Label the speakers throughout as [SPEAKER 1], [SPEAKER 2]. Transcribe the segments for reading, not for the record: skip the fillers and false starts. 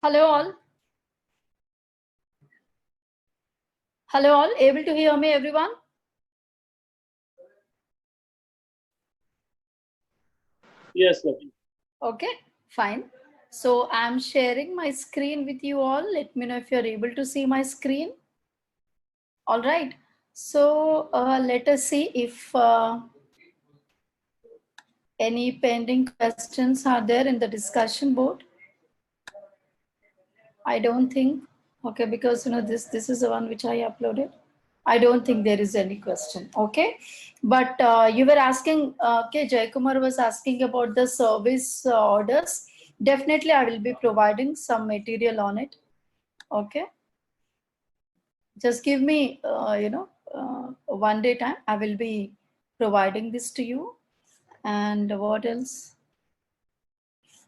[SPEAKER 1] Hello all. Hello all. Able to hear me, everyone?
[SPEAKER 2] Yes, Lovely.
[SPEAKER 1] Okay, fine. So I'm sharing my screen with you all. Let me know if you're able to see my screen. All right. So let us see if any pending questions are there in the discussion board. I don't think. Okay, because this is the one which I uploaded. I don't think there is any question. Okay, but you were asking. Okay, Jaykumar was asking about the service orders. Definitely, I will be providing some material on it. Okay, just give me 1 day time. I will be providing this to you. And what else?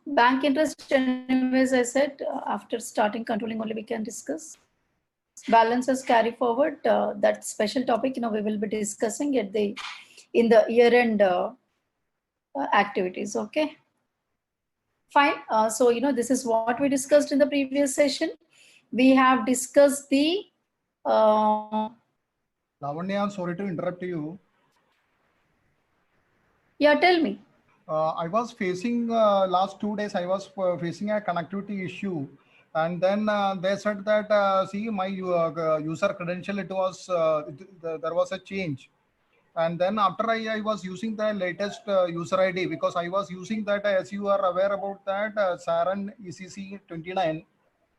[SPEAKER 1] Bank interest, anyways, I said after starting controlling only we can discuss. Balances carry forward, that special topic we will be discussing at the in the year-end activities. Okay, fine. So this is what we discussed in the previous session. We have discussed the
[SPEAKER 3] Lavanya, sorry to interrupt you.
[SPEAKER 1] Yeah, tell me.
[SPEAKER 3] I was facing last 2 days. I was facing a connectivity issue, and then they said that see my user credential. There was a change, and then after I was using the latest user ID because I was using that, as you are aware about that Saran ECC 29.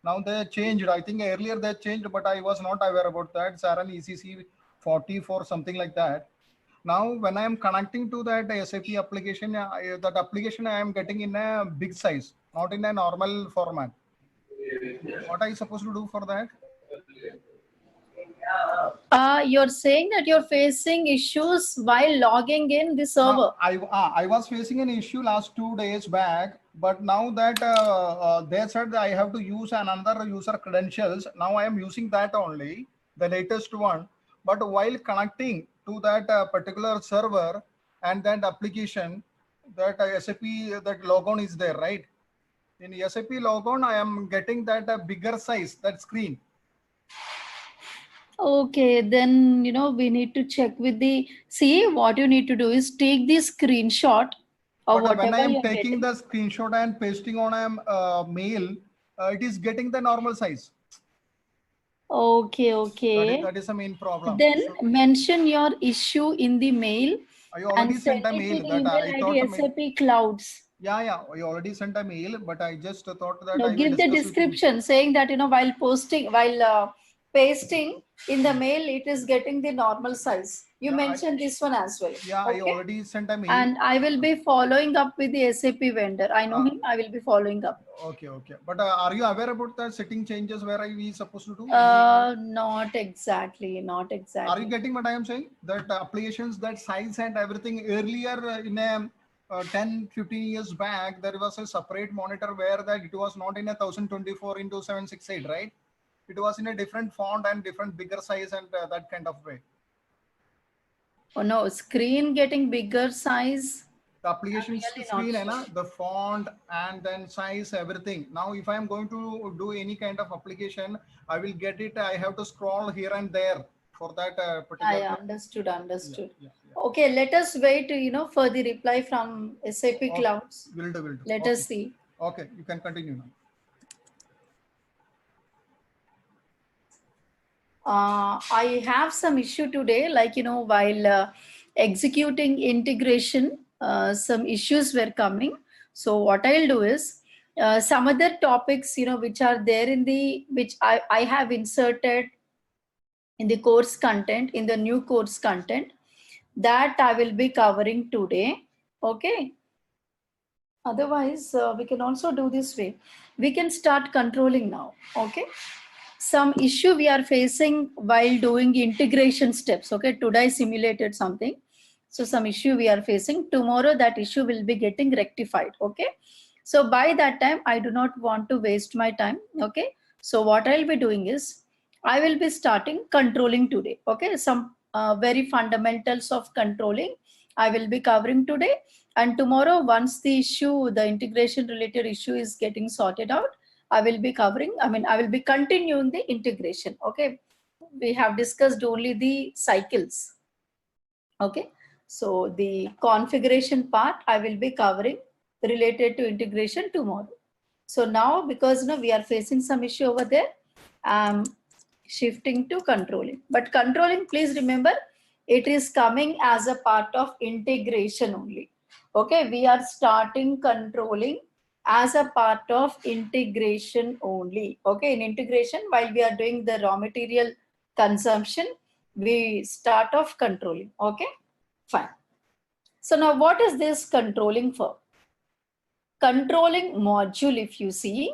[SPEAKER 3] Now they changed. I think earlier they changed, but I was not aware about that Saran ECC 44 something like that. Now, when I am connecting to that SAP application, that application I am getting in a big size, not in a normal format. What are you supposed to do for that?
[SPEAKER 1] You're saying that you're facing issues while logging in the server.
[SPEAKER 3] I was facing an issue last 2 days back, but now that they said that I have to use another user credentials. Now I am using that only, the latest one. But while connecting to that particular server and that application, that SAP, that logon is there, right? In SAP logon, I am getting that bigger size, that screen.
[SPEAKER 1] Okay, then we need to check with the, see, what you need to do is take the screenshot or
[SPEAKER 3] but when I am
[SPEAKER 1] you're
[SPEAKER 3] taking
[SPEAKER 1] getting.
[SPEAKER 3] the screenshot and pasting on a mail, it is getting the normal size.
[SPEAKER 1] Okay.
[SPEAKER 3] That is the main problem.
[SPEAKER 1] Then mention your issue in the mail.
[SPEAKER 3] I already sent a mail
[SPEAKER 1] that
[SPEAKER 3] I thought
[SPEAKER 1] SAP Clouds.
[SPEAKER 3] Yeah, I already sent a mail, but I just thought that
[SPEAKER 1] No,
[SPEAKER 3] I will
[SPEAKER 1] give the
[SPEAKER 3] discuss
[SPEAKER 1] description saying that while pasting in the mail, it is getting the normal size. You mentioned this one as well.
[SPEAKER 3] Yeah,
[SPEAKER 1] okay?
[SPEAKER 3] I already sent a mail.
[SPEAKER 1] And I will be following up with the SAP vendor. I know him. I will be following up.
[SPEAKER 3] Okay. But are you aware about the setting changes where we supposed to do?
[SPEAKER 1] Not exactly.
[SPEAKER 3] Are you getting what I am saying? That applications, that size and everything earlier in a 10-15 years back, there was a separate monitor where that it was not in a 1024 into 768, right? It was in a different font and different bigger size and that kind of way.
[SPEAKER 1] Oh no, screen getting bigger size.
[SPEAKER 3] The application screen, the font and then size, everything. Now, if I am going to do any kind of application, I will get it. I have to scroll here and there for that particular.
[SPEAKER 1] I understood. Yeah. Okay, let us wait, for the reply from SAP Clouds.
[SPEAKER 3] Will do.
[SPEAKER 1] Let us see.
[SPEAKER 3] Okay, you can continue now.
[SPEAKER 1] I have some issue today, like, while executing integration, some issues were coming. So what I'll do is some other topics, which are there which I have inserted in the course content, in the new course content, that I will be covering today. Okay. Otherwise, we can also do this way. We can start controlling now. Okay. Some issue we are facing while doing integration steps. Okay. Today I simulated something. So some issue we are facing. Tomorrow that issue will be getting rectified. Okay. So by that time, I do not want to waste my time. Okay. So what I'll be doing is, I will be starting controlling today. Okay. Some very fundamentals of controlling I will be covering today. And tomorrow, once the integration related issue is getting sorted out, I will be covering, I will be continuing the integration. Okay. We have discussed only the cycles. Okay. So the configuration part I will be covering related to integration tomorrow. So now, because we are facing some issue over there, I'm shifting to controlling. But controlling, please remember, it is coming as a part of integration only. Okay, we are starting controlling as a part of integration only. Okay, in integration, while we are doing the raw material consumption, we start off controlling. Okay, fine. So now what is this controlling for? Controlling module, if you see,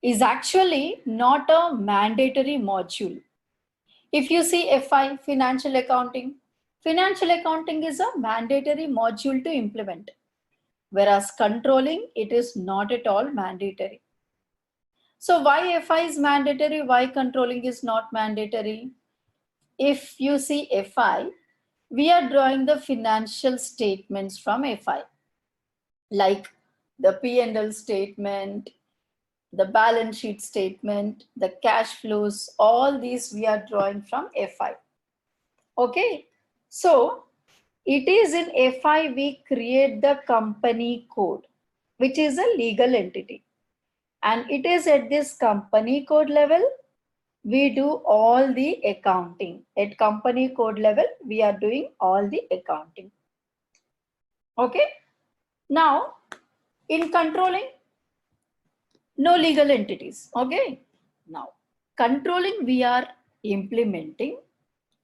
[SPEAKER 1] is actually not a mandatory module. If you see FI, financial accounting is a mandatory module to implement, whereas controlling, it is not at all mandatory. So why FI is mandatory, why controlling is not mandatory? If you see FI, we are drawing the financial statements from FI, like the P&L statement, the balance sheet statement, the cash flows, all these we are drawing from FI. Okay, so it is in FI we create the company code, which is a legal entity. And it is at this company code level, we do all the accounting. At company code level, we are doing all the accounting. Okay, now in controlling, no legal entities. Okay, now controlling we are implementing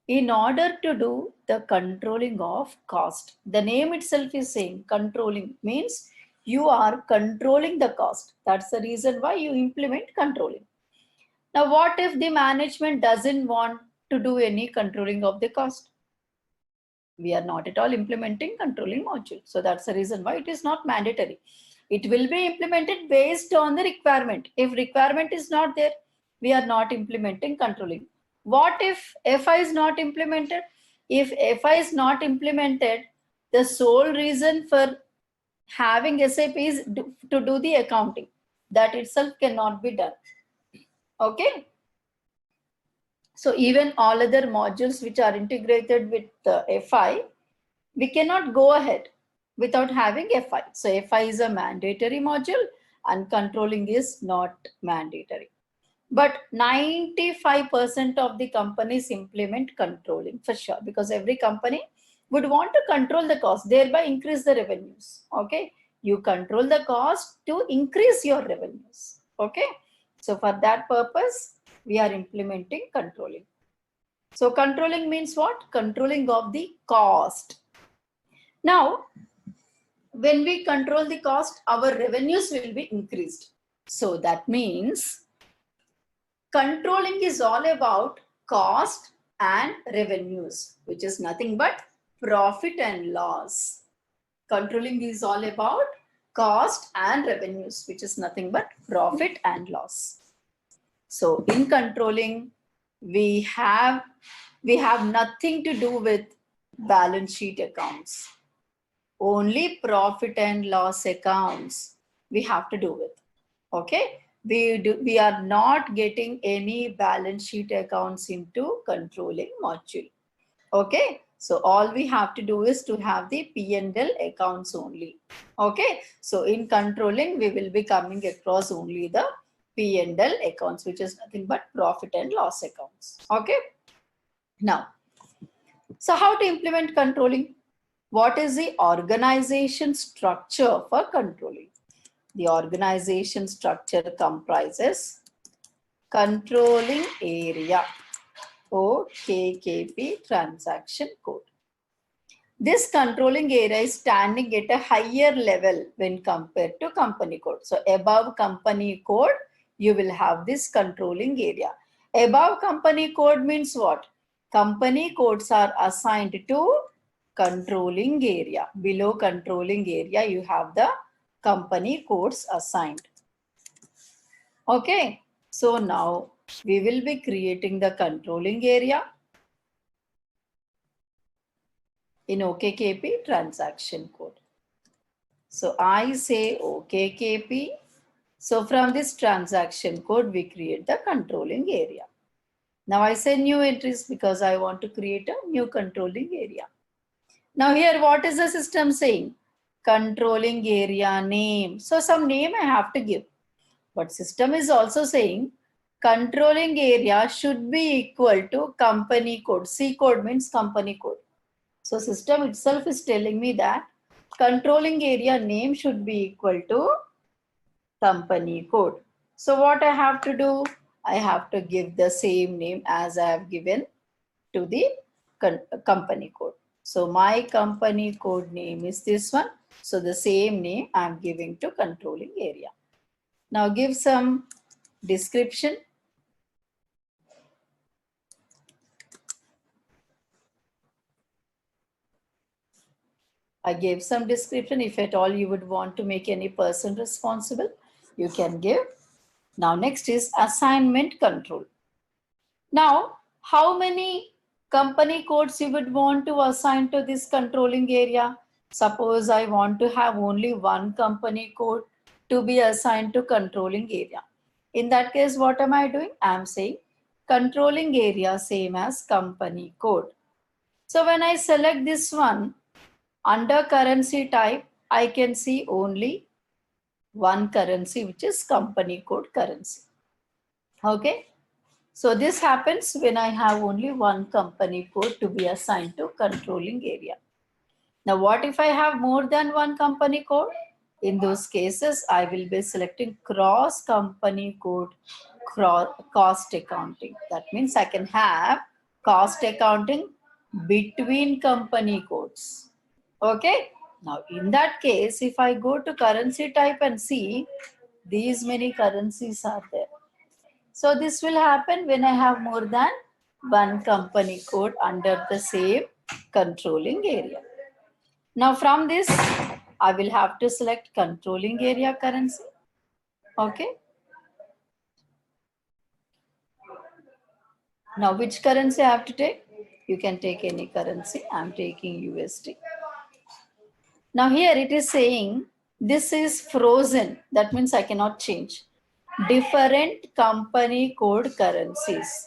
[SPEAKER 1] in order to do the controlling of cost. The name itself is saying controlling means you are controlling the cost. That's the reason why you implement controlling. Now, what if the management doesn't want to do any controlling of the cost? We are not at all implementing controlling module. So that's the reason why it is not mandatory. It will be implemented based on the requirement. If requirement is not there, we are not implementing controlling. What if FI is not implemented? If FI is not implemented, the sole reason for having SAP is to do the accounting. That itself cannot be done. Okay. So even all other modules which are integrated with FI, we cannot go ahead without having FI. So FI is a mandatory module and controlling is not mandatory. But 95% of the companies implement controlling for sure, because every company would want to control the cost, thereby increase the revenues. Okay, you control the cost to increase your revenues. Okay, so for that purpose, we are implementing controlling. So controlling means what? Controlling of the cost. Now, when we control the cost, our revenues will be increased. So that means controlling is all about cost and revenues, which is nothing but profit and loss. Controlling is all about cost and revenues, which is nothing but profit and loss. So in controlling, we have nothing to do with balance sheet accounts. Only profit and loss accounts we have to do with. Okay, we are not getting any balance sheet accounts into controlling module. Okay, so all we have to do is to have the P&L accounts only. Okay, so in controlling, we will be coming across only the P&L accounts, which is nothing but profit and loss accounts. Okay, now, so how to implement controlling? What is the organization structure for controlling? The organization structure comprises controlling area, OKKP transaction code. This controlling area is standing at a higher level when compared to company code. So above company code, you will have this controlling area. Above company code means what? Company codes are assigned to controlling area. Below controlling area, you have the company codes assigned. Okay, so now we will be creating the controlling area in OKKP transaction code. So I say OKKP So from this transaction code, we create the controlling area. Now I say new entries because I want to create a new controlling area. Now here, what is the system saying? Controlling area name. So some name I have to give. But system is also saying controlling area should be equal to company code. C code means company code. So system itself is telling me that controlling area name should be equal to company code. So what I have to do? I have to give the same name as I have given to the company code. So my company code name is this one. So the same name I am giving to controlling area. Now give some description. I gave some description. If at all you would want to make any person responsible, you can give. Now next is assignment control. Now, how many company codes you would want to assign to this controlling area? Suppose I want to have only one company code to be assigned to controlling area. In that case, what am I doing? I am saying controlling area same as company code. So when I select this one, under currency type, I can see only one currency, which is company code currency. Okay. So this happens when I have only one company code to be assigned to controlling area. Now, what if I have more than one company code? In those cases, I will be selecting cross company code cost accounting. That means I can have cost accounting between company codes. Okay. Now, in that case, if I go to currency type and see, these many currencies are there. So this will happen when I have more than one company code under the same controlling area. Now from this, I will have to select controlling area currency. Okay. Now which currency I have to take? You can take any currency. I'm taking USD. Now here it is saying this is frozen. That means I cannot change. Different company code currencies.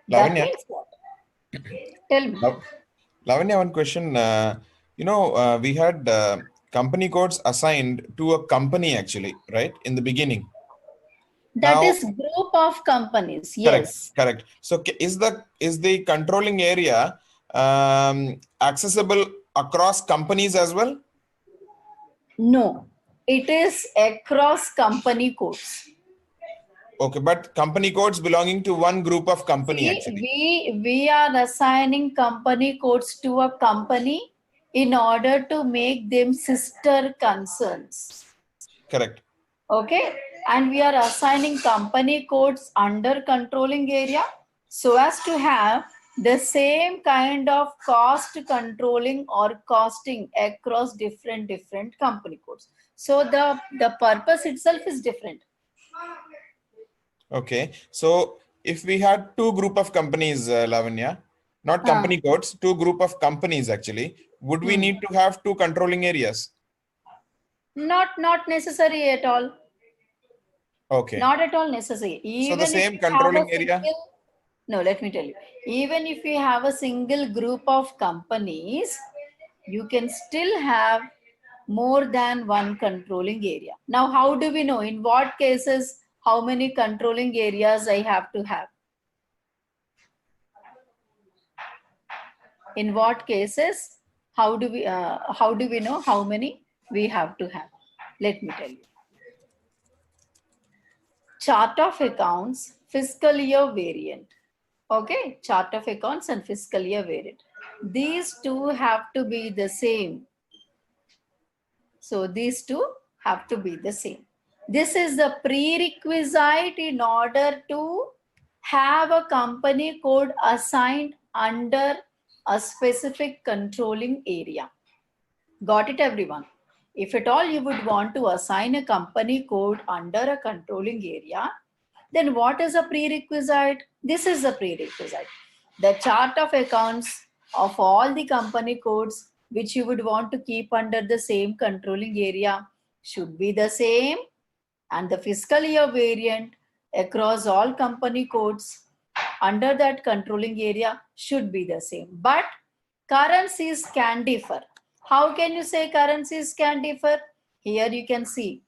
[SPEAKER 1] That
[SPEAKER 4] Lavanya,
[SPEAKER 1] means what? Tell me.
[SPEAKER 4] Lavanya, one question. We had company codes assigned to a company actually, right? In the beginning.
[SPEAKER 1] That
[SPEAKER 4] Now,
[SPEAKER 1] is group of companies. Yes.
[SPEAKER 4] Correct. So is the controlling area accessible across companies as well?
[SPEAKER 1] No, it is across company codes.
[SPEAKER 4] Okay, but company codes belonging to one group of company actually.
[SPEAKER 1] We are assigning company codes to a company in order to make them sister concerns.
[SPEAKER 4] Correct.
[SPEAKER 1] Okay, and we are assigning company codes under controlling area so as to have the same kind of cost controlling or costing across different company codes. So the purpose itself is different.
[SPEAKER 4] Okay, so if we had two group of companies, Lavanya, not company codes, two group of companies actually, would we need to have two controlling areas?
[SPEAKER 1] Not necessary at all.
[SPEAKER 4] Okay.
[SPEAKER 1] Not at all necessary.
[SPEAKER 4] So the same controlling area?
[SPEAKER 1] No, let me tell you. Even if we have a single group of companies, you can still have more than one controlling area. Now, how do we know? In what cases, how many controlling areas I have to have? In what cases, how do we know how many we have to have? Let me tell you. Chart of accounts, fiscal year variant. Okay, chart of accounts and fiscal year variant. These two have to be the same. So these two have to be the same. This is the prerequisite in order to have a company code assigned under a specific controlling area. Got it, everyone? If at all you would want to assign a company code under a controlling area, then what is a prerequisite? This is the prerequisite. The chart of accounts of all the company codes which you would want to keep under the same controlling area should be the same, and the fiscal year variant across all company codes under that controlling area should be the same. But currencies can differ. How can you say currencies can differ? Here you can see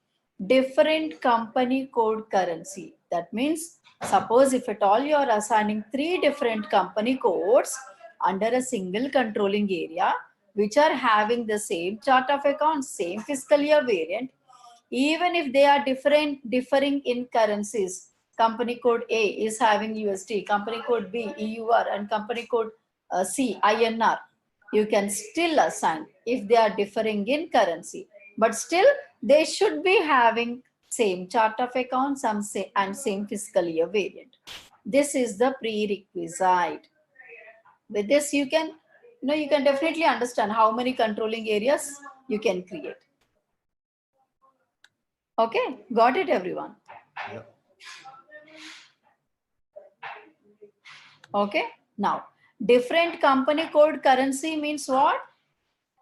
[SPEAKER 1] different company code currency. That means, suppose if at all you are assigning 3 different company codes under a single controlling area, which are having the same chart of accounts, same fiscal year variant, even if they are differing in currencies, company code A is having USD, company code B EUR, and company code C INR, you can still assign if they are differing in currency, but still they should be having same chart of accounts and same fiscal year variant. This is the prerequisite. With this, you can definitely understand how many controlling areas you can create. Okay, got it, everyone?
[SPEAKER 4] Yeah.
[SPEAKER 1] Okay, now different company code currency means what?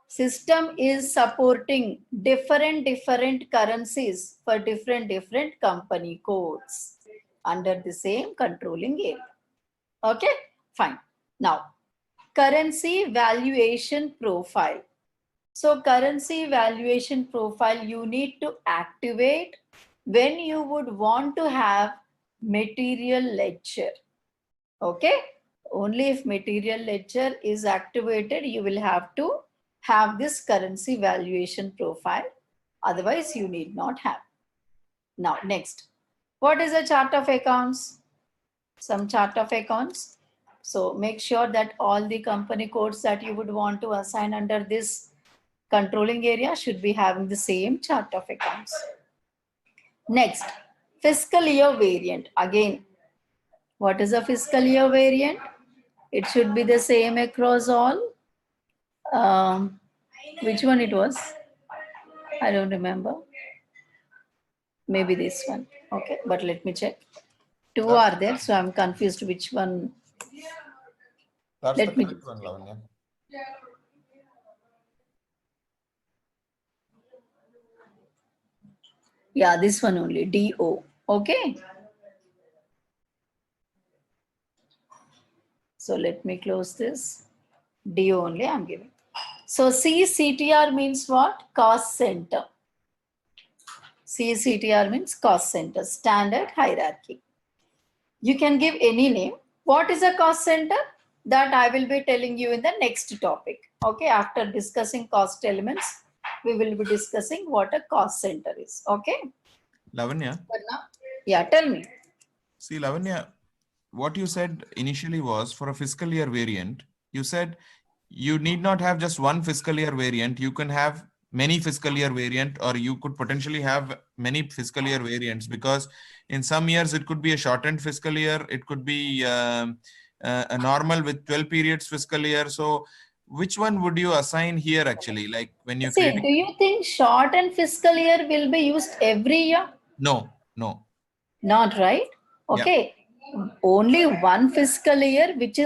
[SPEAKER 1] System is supporting different currencies for different company codes under the same controlling area. Okay, fine. Now, currency valuation profile. So currency valuation profile you need to activate when you would want to have material ledger. Okay, only if material ledger is activated, you will have to have this currency valuation profile. Otherwise, you need not have. Now, next, what is a chart of accounts? Some chart of accounts. So make sure that all the company codes that you would want to assign under this controlling area should be having the same chart of accounts. Next, fiscal year variant. Again, what is a fiscal year variant? It should be the same across all. Which one it was? I don't remember. Maybe this one. Okay, but let me check. 2 are there, so I'm confused which one.
[SPEAKER 4] That's
[SPEAKER 1] Let
[SPEAKER 4] the
[SPEAKER 1] me
[SPEAKER 4] correct one, Lavanya.
[SPEAKER 1] Yeah, this one only, DO. Okay. So let me close this. DO only I'm giving. So CCTR means what? Cost center. CCTR means cost center, standard hierarchy. You can give any name. What is a cost center? That I will be telling you in the next topic. Okay, after discussing cost elements, we will be discussing what a cost center is. Okay.
[SPEAKER 4] Lavanya.
[SPEAKER 1] Yeah, tell me.
[SPEAKER 4] See, Lavanya, what you said initially was for a fiscal year variant, you said you need not have just one fiscal year variant. You can have many fiscal year variant, or you could potentially have many fiscal year variants, because in some years it could be a shortened fiscal year. It could be a normal with 12 periods fiscal year. So which one would you assign here actually? Like when you
[SPEAKER 1] See, do you think short and fiscal year will be used every year?
[SPEAKER 4] No, no.
[SPEAKER 1] Not right. Okay. Yeah. Only one fiscal year, which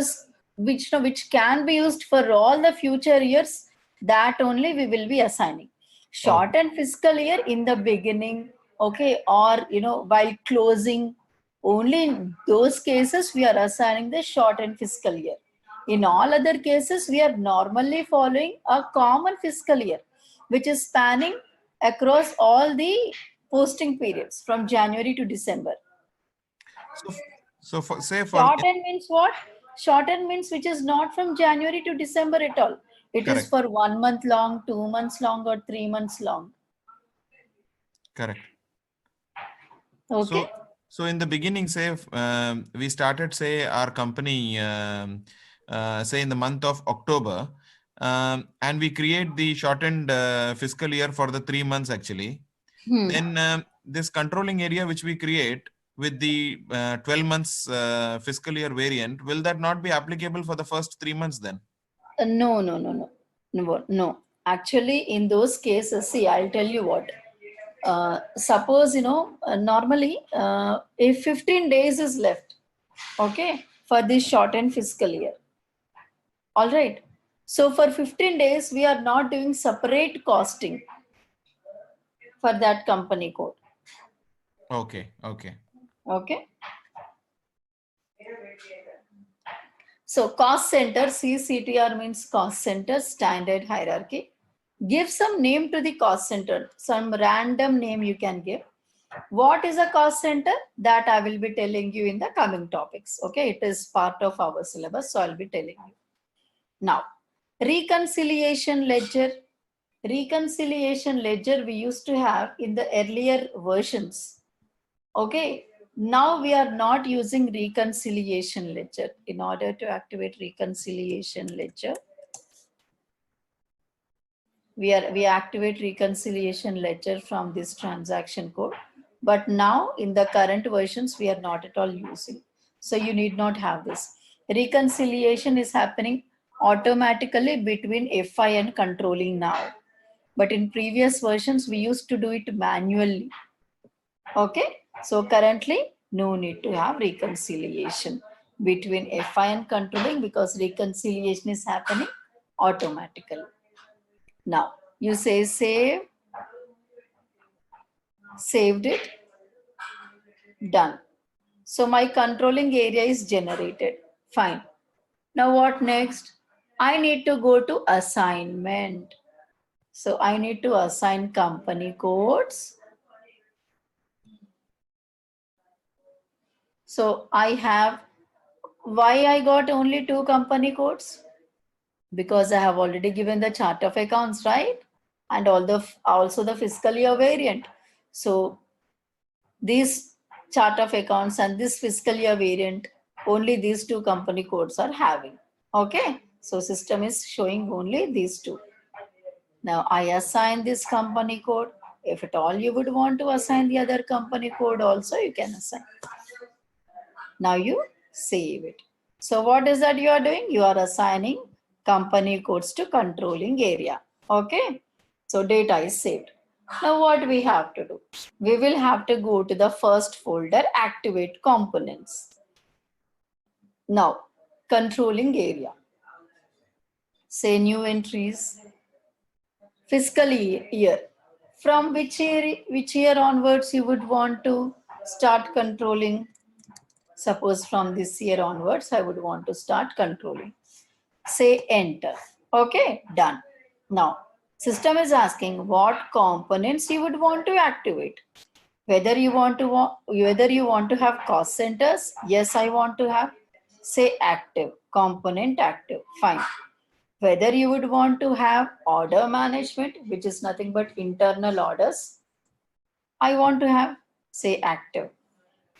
[SPEAKER 1] can be used for all the future years, that only we will be assigning. Short and fiscal year in the beginning, okay, or while closing, only in those cases we are assigning the short and fiscal year. In all other cases, we are normally following a common fiscal year, which is spanning across all the posting periods from January to December.
[SPEAKER 4] So say for
[SPEAKER 1] shorten means what? Shorten means which is not from January to December at all. It
[SPEAKER 4] correct.
[SPEAKER 1] Is for 1 month long, 2 months long, or 3 months long.
[SPEAKER 4] Correct.
[SPEAKER 1] Okay.
[SPEAKER 4] So in the beginning, say we started, say our company, say in the month of October, and we create the shortened fiscal year for the 3 months actually. Then this controlling area which we create with the 12 months fiscal year variant, will that not be applicable for the first 3 months then?
[SPEAKER 1] No. Actually, in those cases, see, I'll tell you what. Suppose, normally, if 15 days is left, okay, for this shortened fiscal year. All right. So for 15 days, we are not doing separate costing for that company code.
[SPEAKER 4] Okay. Okay.
[SPEAKER 1] Okay. So cost center, CCTR means cost center, standard hierarchy. Give some name to the cost center, some random name you can give. What is a cost center? That I will be telling you in the coming topics. Okay, it is part of our syllabus, so I'll be telling you. Now, reconciliation ledger. Reconciliation ledger we used to have in the earlier versions. Okay, now we are not using reconciliation ledger. In order to activate reconciliation ledger, we activate reconciliation ledger from this transaction code. But now in the current versions, we are not at all using. So you need not have this. Reconciliation is happening automatically between FI and controlling now. But in previous versions, we used to do it manually. Okay, so currently no need to have reconciliation between FI and controlling because reconciliation is happening automatically. Now you say save, saved it, done. So my controlling area is generated. Fine. Now what next? I need to go to assignment. So I need to assign company codes. So I have, why I got only 2 company codes? Because I have already given the chart of accounts, right? And also the fiscal year variant. So this chart of accounts and this fiscal year variant, only these 2 company codes are having. Okay, so system is showing only these 2. Now I assign this company code. If at all you would want to assign the other company code also, you can assign. Now you save it. So what is that you are doing? You are assigning company codes to controlling area. Okay. So data is saved. Now what we have to do? We will have to go to the first folder, activate components. Now controlling area. Say new entries. Fiscal year. From which year onwards you would want to start controlling? Suppose from this year onwards, I would want to start controlling. Say enter. Okay, done. Now, system is asking what components you would want to activate. Whether you want to have cost centers. Yes, I want to have. Say active, component active. Fine. Whether you would want to have order management, which is nothing but internal orders. I want to have. Say active.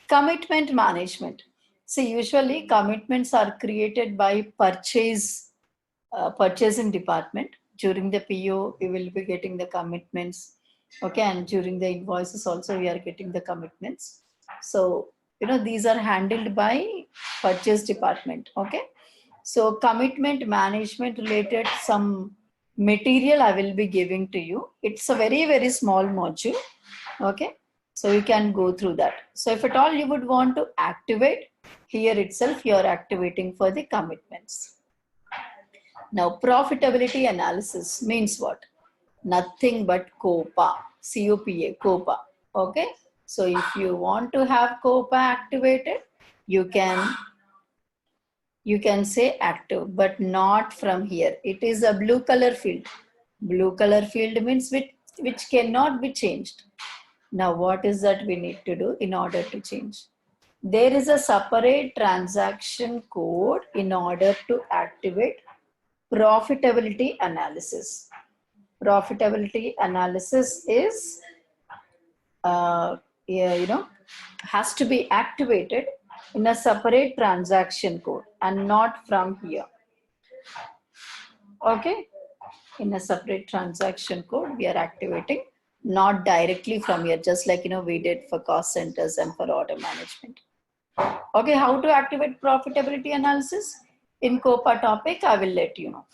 [SPEAKER 1] Commitment management. See, usually commitments are created by purchasing department. During the PO, we will be getting the commitments. Okay, and during the invoices also, we are getting the commitments. So, these are handled by purchase department. Okay, so commitment management related some material I will be giving to you. It's a very, very small module. Okay. So you can go through that. So if at all you would want to activate, here itself you are activating for the commitments. Now profitability analysis means what? Nothing but COPA, COPA, COPA. Okay. So if you want to have COPA activated, you can say active, but not from here. It is a blue color field. Blue color field means which cannot be changed. Now, what is that we need to do in order to change? There is a separate transaction code in order to activate profitability analysis. Profitability analysis is, has to be activated in a separate transaction code and not from here. Okay, in a separate transaction code, we are activating. Not directly from here, just like we did for cost centers and for order management. Okay, how to activate profitability analysis? In COPA topic, I will let you know.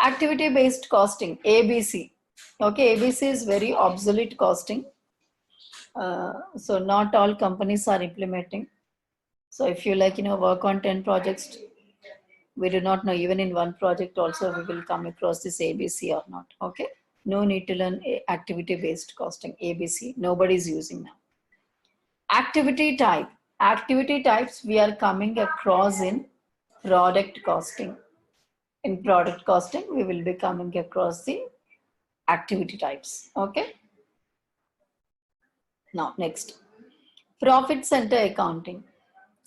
[SPEAKER 1] Activity based costing, ABC. Okay, ABC is very obsolete costing. So not all companies are implementing. So if you work on 10 projects, we do not know even in one project also we will come across this ABC or not. Okay. No need to learn activity-based costing, ABC. Nobody's using now. Activity type. Activity types we are coming across in product costing. In product costing, we will be coming across the activity types. Okay. Now, next. Profit center accounting.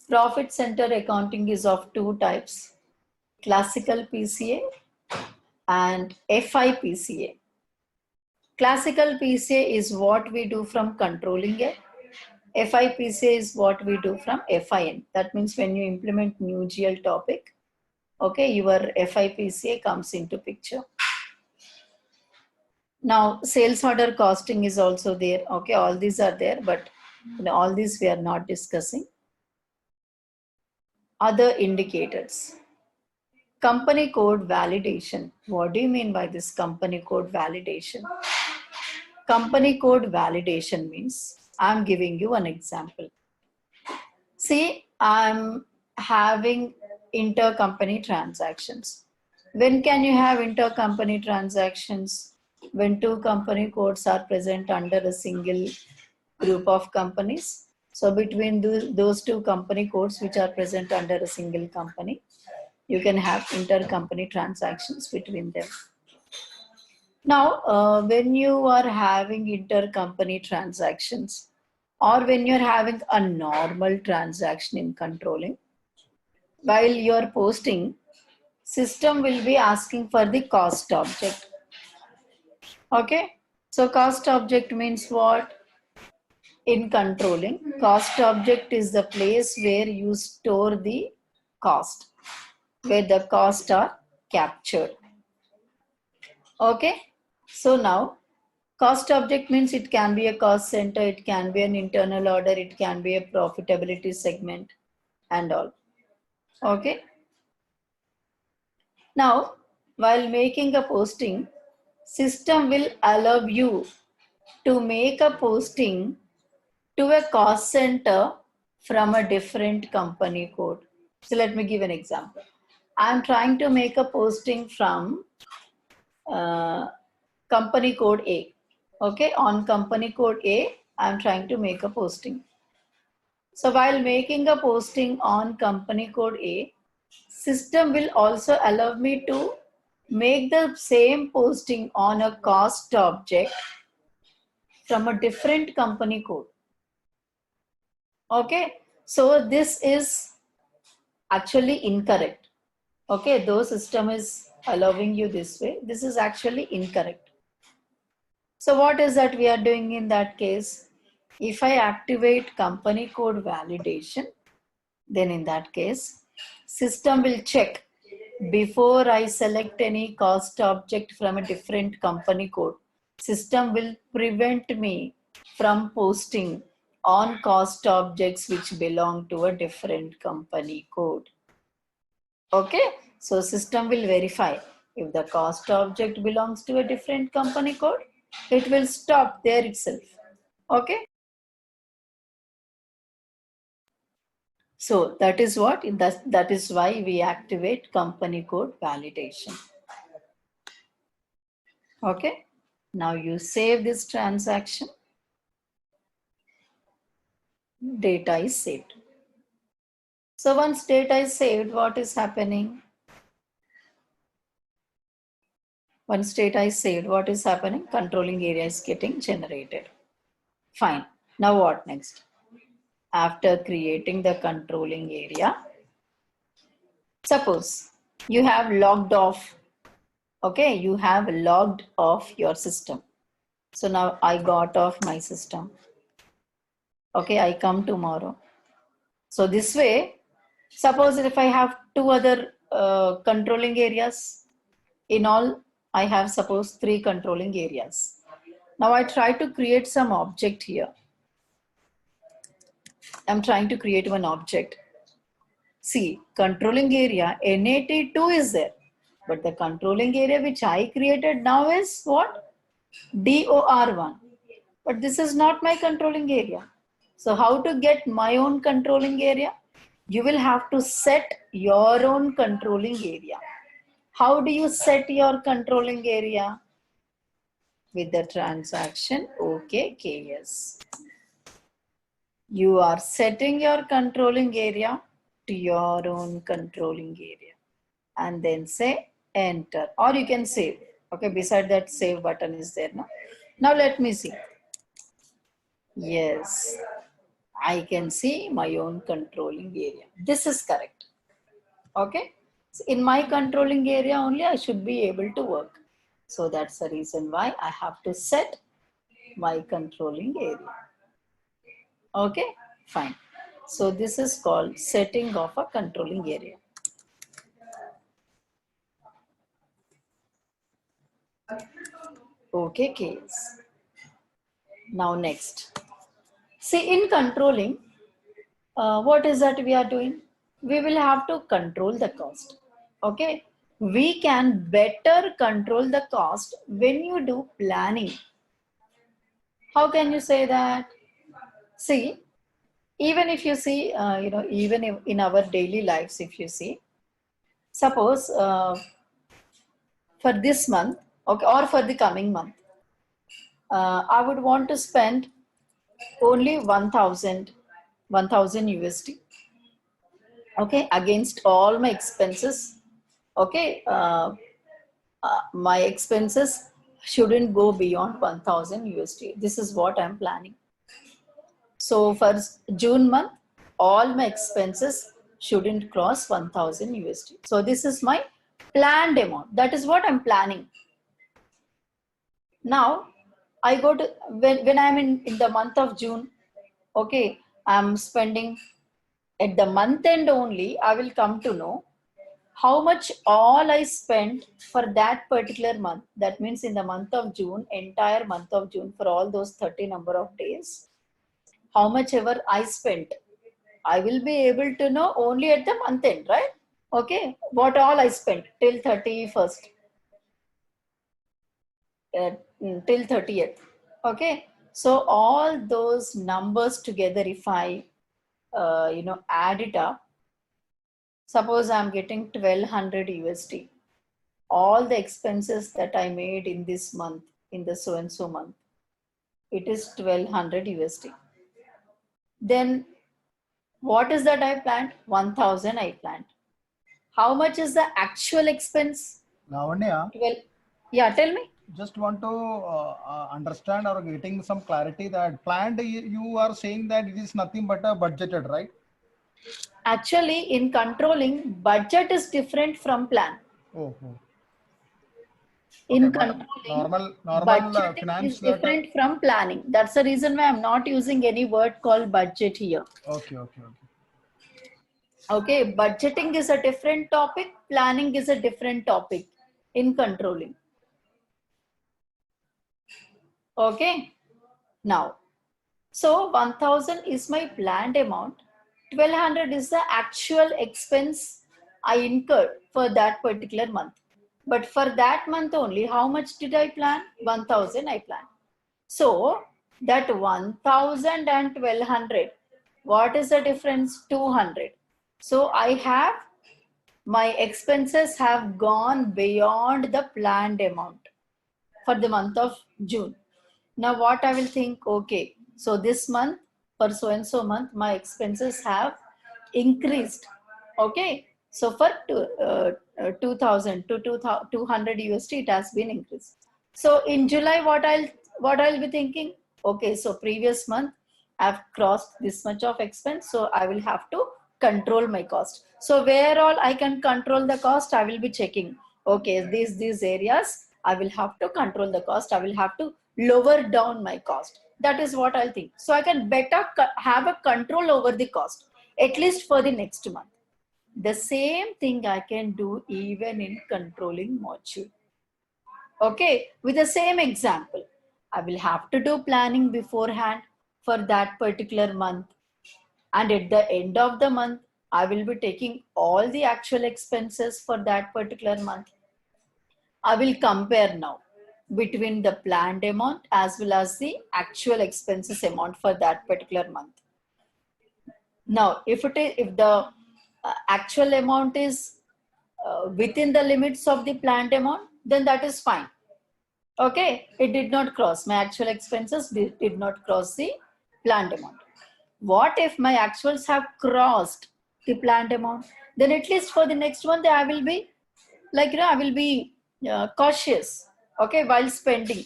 [SPEAKER 1] Profit center accounting is of two types. Classical PCA and FIPCA. Classical PCA is what we do from controlling it. FIPCA is what we do from FIN. That means when you implement new GL topic, okay, your FIPCA comes into picture. Now, sales order costing is also there. Okay, all these are there, but all these we are not discussing. Other indicators. Company code validation. What do you mean by this company code validation? Company code validation means, I'm giving you an example. See, I'm having intercompany transactions. When can you have intercompany transactions? When two company codes are present under a single group of companies. So between those two company codes which are present under a single company, you can have intercompany transactions between them. Now, when you are having intercompany transactions, or when you're having a normal transaction in controlling, while you're posting, system will be asking for the cost object. Okay, so cost object means what? In controlling, cost object is the place where you store the cost, where the costs are captured. Okay, so now cost object means it can be a cost center, it can be an internal order, it can be a profitability segment and all. Okay. Now, while making a posting, system will allow you to make a posting to a cost center from a different company code. So let me give an example. I'm trying to make a posting from company code A. Okay, on company code A, I'm trying to make a posting. So while making a posting on company code A, system will also allow me to make the same posting on a cost object from a different company code. Okay, so this is actually incorrect. Okay, though system is allowing you this way, this is actually incorrect. So what is that we are doing in that case? If I activate company code validation, then in that case, system will check before I select any cost object from a different company code. System will prevent me from posting on cost objects which belong to a different company code. Okay, so system will verify if the cost object belongs to a different company code, it will stop there itself. Okay. So that is what, that is why we activate company code validation. Okay. Now you save this transaction. Data is saved. So once data is saved, what is happening? Once data is saved, what is happening? Controlling area is getting generated. Fine. Now what next? After creating the controlling area, suppose you have logged off. Okay, you have logged off your system. So now I got off my system. Okay, I come tomorrow. So this way, suppose if I have two other controlling areas, in all I have suppose 3 controlling areas. Now I try to create some object here. I'm trying to create one object. See, controlling area NAT2 is there, but the controlling area which I created now is what? DOR1. But this is not my controlling area. So how to get my own controlling area? You will have to set your own controlling area. How do you set your controlling area? with the transaction OKKS. You are setting your controlling area to your own controlling area and then say enter, or you can save. Okay, beside that save button is there now. Now let me see. Yes, I can see my own controlling area. This is correct. Okay, so in my controlling area only I should be able to work. So that's the reason why I have to set my controlling area. Okay, fine. So this is called setting of a controlling area. Okay, case. Now next. See, in controlling, what is that we are doing? We will have to control the cost. Okay, we can better control the cost when you do planning. How can you say that? See, even if you see, even in our daily lives, if you see, suppose for this month, okay, or for the coming month, I would want to spend only 1000 USD, okay, against all my expenses. Okay, my expenses shouldn't go beyond 1000 USD. This is what I'm planning. So for June month, all my expenses shouldn't cross 1000 USD. So this is my planned amount. That is what I'm planning. Now I go to, when I'm in the month of June, okay, I'm spending at the month end only, I will come to know how much all I spent for that particular month. That means in the month of June, entire month of June, for all those 30 number of days, how much ever I spent, I will be able to know only at the month end, right? Okay, what all I spent till 31st, till 30th. Okay, so all those numbers together, if I add it up, suppose I'm getting 1200 USD. All the expenses that I made in this month, in the so and so month, it is 1200 USD. Then what is that I planned? 1000 I planned. How much is the actual expense?
[SPEAKER 3] Lavanya,
[SPEAKER 1] Well, yeah, tell me.
[SPEAKER 3] just want to understand or getting some clarity that planned, you are saying that it is nothing but a budgeted, right?
[SPEAKER 1] Actually, in controlling, budget is different from plan.
[SPEAKER 3] Oh.
[SPEAKER 1] In
[SPEAKER 3] Okay, but
[SPEAKER 1] controlling,
[SPEAKER 3] normal
[SPEAKER 1] budgeting
[SPEAKER 3] finance
[SPEAKER 1] is different from planning. That's the reason why I'm not using any word called budget here.
[SPEAKER 3] Okay.
[SPEAKER 1] Okay, budgeting is a different topic, planning is a different topic in controlling. Okay, now, so 1000 is my planned amount, 1200 is the actual expense I incurred for that particular month. But for that month only, how much did I plan? 1000 I planned. So that 1000 and 1200, what is the difference? 200. So I have, my expenses have gone beyond the planned amount for the month of June. Now what I will think, okay, so this month, for so and so month, my expenses have increased. Okay, so for 2000 to 200 USD, it has been increased. So in July, what I'll be thinking, okay, so previous month I've crossed this much of expense, so I will have to control my cost. So where all I can control the cost, I will be checking. Okay, these areas I will have to control the cost. I will have to lower down my cost. That is what I'll think. So I can better have a control over the cost, at least for the next month. The same thing I can do even in controlling module. Okay, with the same example, I will have to do planning beforehand for that particular month. And at the end of the month, I will be taking all the actual expenses for that particular month. I will compare now between the planned amount as well as the actual expenses amount for that particular month. Now, if the actual amount is within the limits of the planned amount, then that is fine. Okay, it did not cross. My actual expenses did not cross the planned amount. What if my actuals have crossed the planned amount? Then at least for the next one, I will be like, I will be cautious, okay, while spending.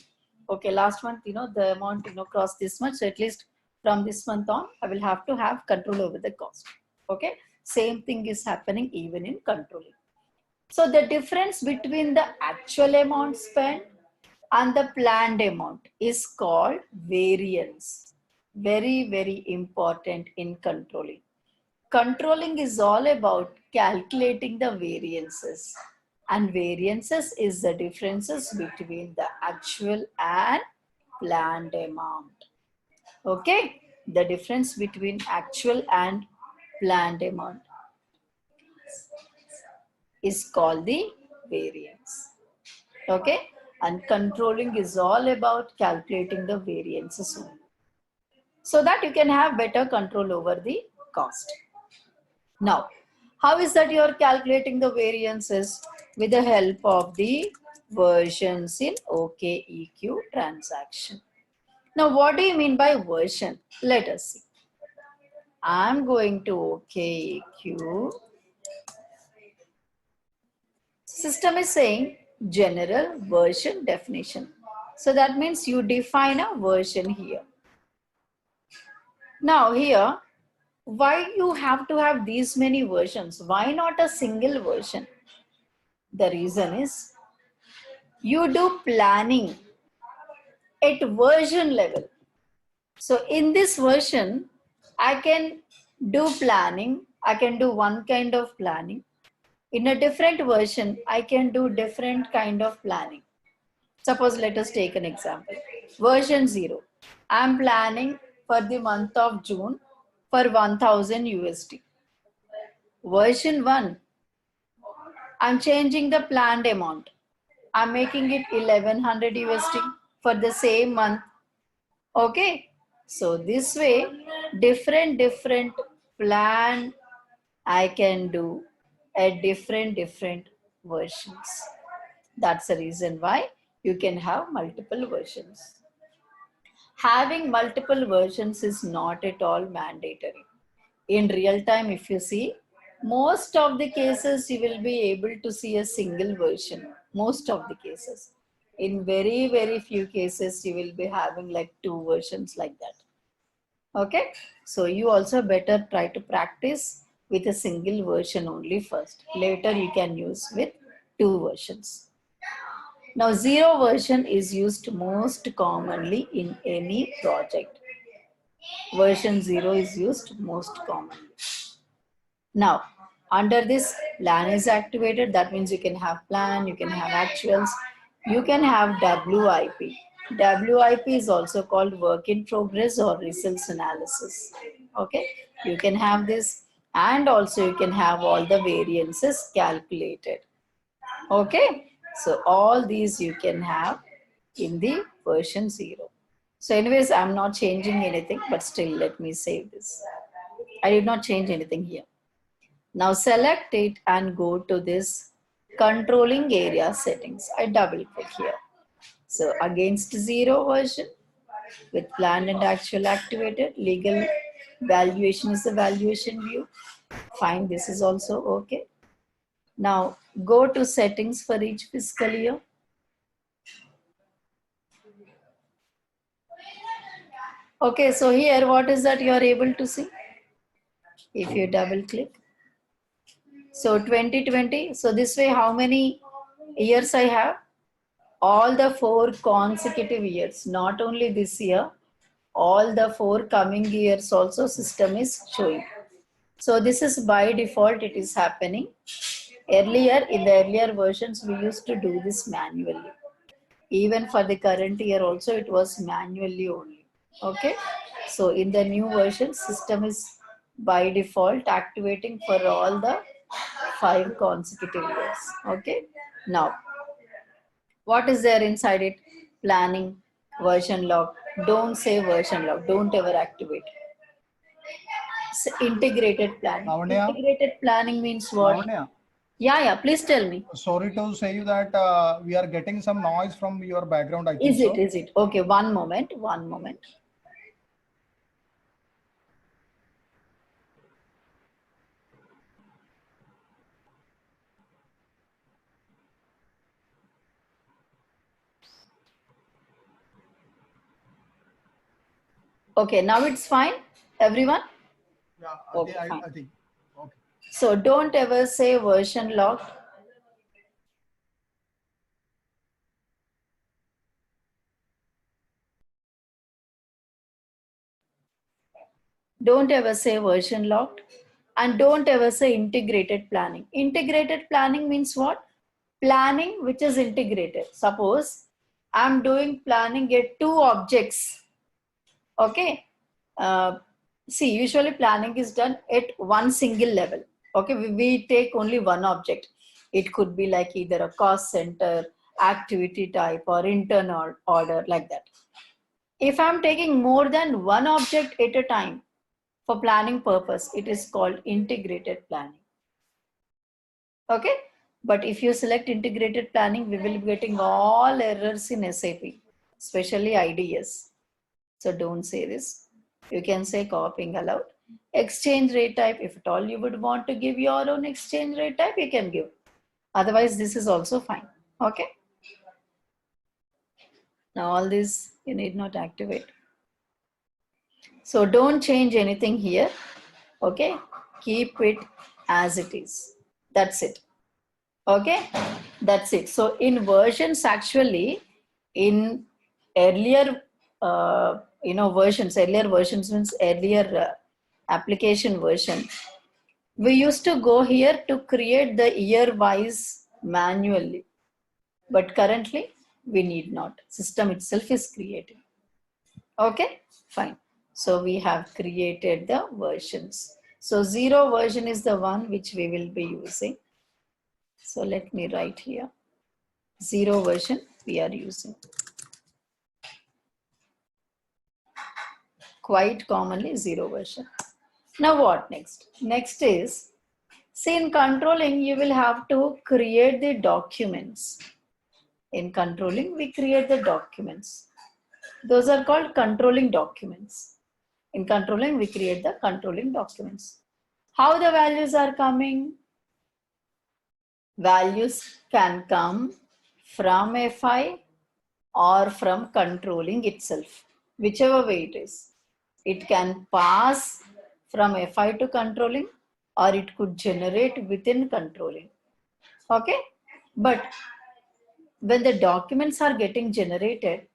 [SPEAKER 1] Okay, last month, the amount, crossed this much. So at least from this month on, I will have to have control over the cost. Okay, same thing is happening even in controlling. So the difference between the actual amount spent and the planned amount is called variance. Very, very important in controlling. Controlling is all about calculating the variances, and variances is the differences between the actual and planned amount. Okay, the difference between actual and planned amount is called the variance. Okay, and controlling is all about calculating the variances only, so that you can have better control over the cost. Now, how is that you are calculating the variances? With the help of the versions in OKEQ transaction. Now, what do you mean by version? Let us see. I'm going to OKEQ. System is saying general version definition. So that means you define a version here. Now here, why you have to have these many versions? Why not a single version? The reason is you do planning at version level. So in this version, I can do planning. I can do one kind of planning. In a different version, I can do different kind of planning. Suppose let us take an example. Version 0. I'm planning for the month of June for 1000 USD. Version 1. I'm changing the planned amount. I'm making it 1100 USD for the same month. Okay. So this way, different plan I can do at different versions. That's the reason why you can have multiple versions. Having multiple versions is not at all mandatory. In real time, if you see, most of the cases you will be able to see a single version. Most of the cases. In very few cases, you will be having like 2 versions like that. Okay, so you also better try to practice with a single version only first. Later you can use with 2 versions. Now 0 version is used most commonly in any project. Version 0 is used most commonly. Now under this, plan is activated. That means you can have plan, you can have actuals, you can have WIP. WIP is also called work in progress or results analysis. Okay, you can have this, and also you can have all the variances calculated. Okay, so all these you can have in the version 0. So anyways, I'm not changing anything, but still let me save this. I did not change anything here. Now select it and go to this controlling area settings. I double click here. So against 0 version with planned and actual activated, legal valuation is the valuation view. Fine, this is also okay. Now go to settings for each fiscal year. Okay, so here what is that you are able to see? If you double click. So 2020, so this way how many years I have? All the 4 consecutive years, not only this year, all the 4 coming years also system is showing. So this is by default, it is happening. Earlier, in the earlier versions, we used to do this manually. Even for the current year also, it was manually only. Okay. So in the new version, system is by default activating for all the 5 consecutive years. Okay. Now, what is there inside it? Planning, version log. Don't say version log. Don't ever activate. So integrated planning.
[SPEAKER 3] Lavanya?
[SPEAKER 1] Integrated planning means what?
[SPEAKER 3] Lavanya?
[SPEAKER 1] Yeah, please tell me.
[SPEAKER 3] Sorry to say you that we are getting some noise from your background, I think
[SPEAKER 1] Is it?
[SPEAKER 3] so.
[SPEAKER 1] Is it? Okay, one moment. Okay, now it's fine, everyone?
[SPEAKER 3] Yeah,
[SPEAKER 1] Okay,
[SPEAKER 3] I
[SPEAKER 1] fine.
[SPEAKER 3] think. Okay.
[SPEAKER 1] So don't ever say version locked. Don't ever say version locked. And don't ever say integrated planning. Integrated planning means what? Planning which is integrated. Suppose I'm doing planning at 2 objects. Okay. See, usually planning is done at one single level. Okay, we take only one object. It could be like either a cost center, activity type, or internal order, like that. If I'm taking more than one object at a time for planning purpose, it is called integrated planning. Okay, but if you select integrated planning, we will be getting all errors in SAP, especially IDS. So don't say this. You can say copying allowed. Exchange rate type, if at all you would want to give your own exchange rate type, you can give. Otherwise, this is also fine. Okay. Now all this you need not activate. So don't change anything here. Okay. Keep it as it is. That's it. Okay. That's it. So in versions, actually, in earlier earlier versions means earlier application version, we used to go here to create the year wise manually, but currently we need not. System itself is creating. Okay, fine. So we have created the versions. So 0 version is the one which we will be using. So let me write here. 0 version we are using. Quite commonly 0 version. Now what next? Next is, see, in controlling you will have to create the documents. In controlling we create the documents. Those are called controlling documents. In controlling we create the controlling documents. How the values are coming? Values can come from FI or from controlling itself, whichever way it is. It can pass from FI to controlling, or it could generate within controlling. Okay, but when the documents are getting generated,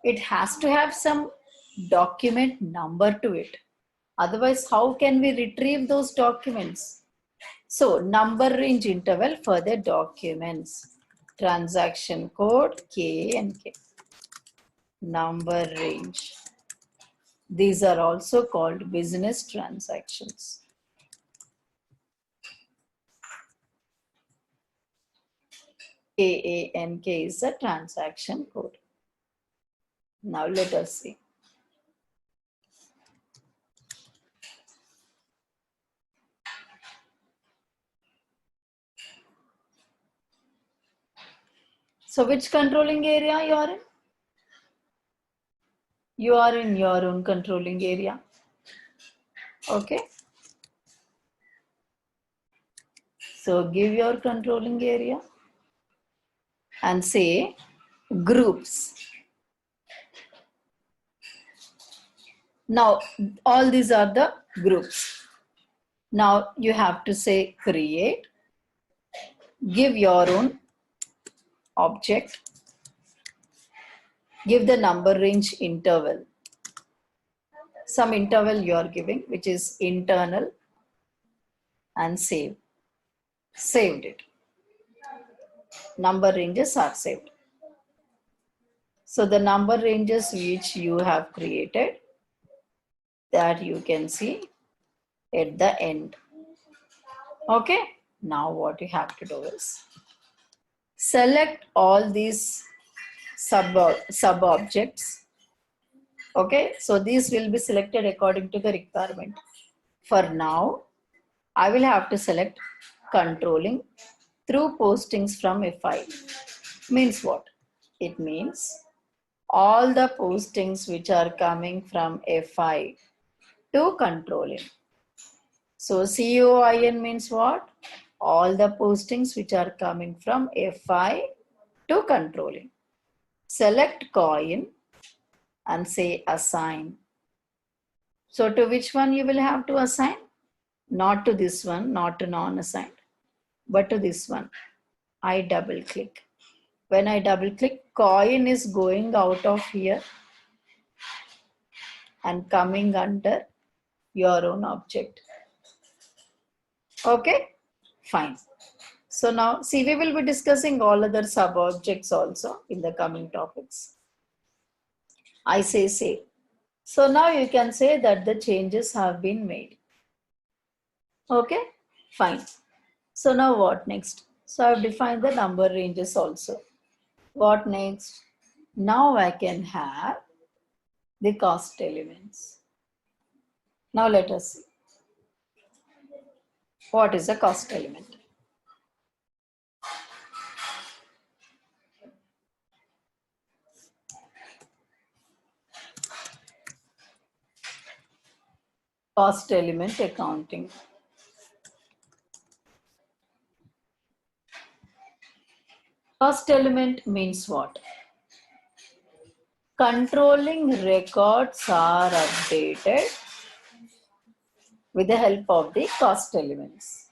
[SPEAKER 1] it has to have some document number to it. Otherwise, how can we retrieve those documents? So number range interval for the documents. Transaction code K and K. Number range. These are also called business transactions. KANK is the transaction code. Now let us see. So which controlling area you are in? You are in your own controlling area. Okay. So give your controlling area and say groups. Now all these are the groups. Now you have to say create, give your own object, give the number range interval. Some interval you are giving, which is internal, and save. Saved it. Number ranges are saved. So the number ranges which you have created, that you can see at the end. Okay. Now what you have to do is select all these sub objects. Okay. So these will be selected according to the requirement. For now, I will have to select controlling through postings from FI. Means what? It means all the postings which are coming from FI to controlling. So COIN means what? All the postings which are coming from FI to controlling. Select coin and say assign. So to which one you will have to assign? Not to this one, not to non-assigned, but to this one. I double click. When I double click, coin is going out of here and coming under your own object. Okay, fine. So now, see, we will be discussing all other sub-objects also in the coming topics. I say save. So now you can say that the changes have been made. Okay, fine. So now what next? So I've defined the number ranges also. What next? Now I can have the cost elements. Now let us see. What is a cost element? Cost element accounting. Cost element means what? Controlling records are updated with the help of the cost elements.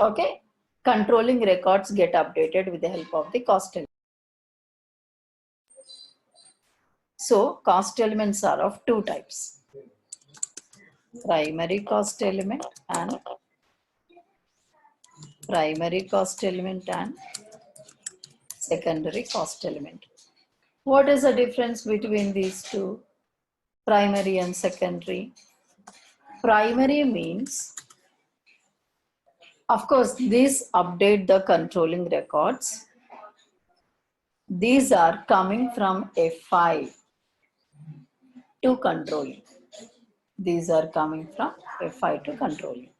[SPEAKER 1] Okay? Controlling records get updated with the help of the cost element. So, cost elements are of two types. Primary cost element and secondary cost element. What is the difference between these two? Primary and secondary. Primary means, of course, these update the controlling records. These are coming from FI to controlling. These are coming from FI to controlling.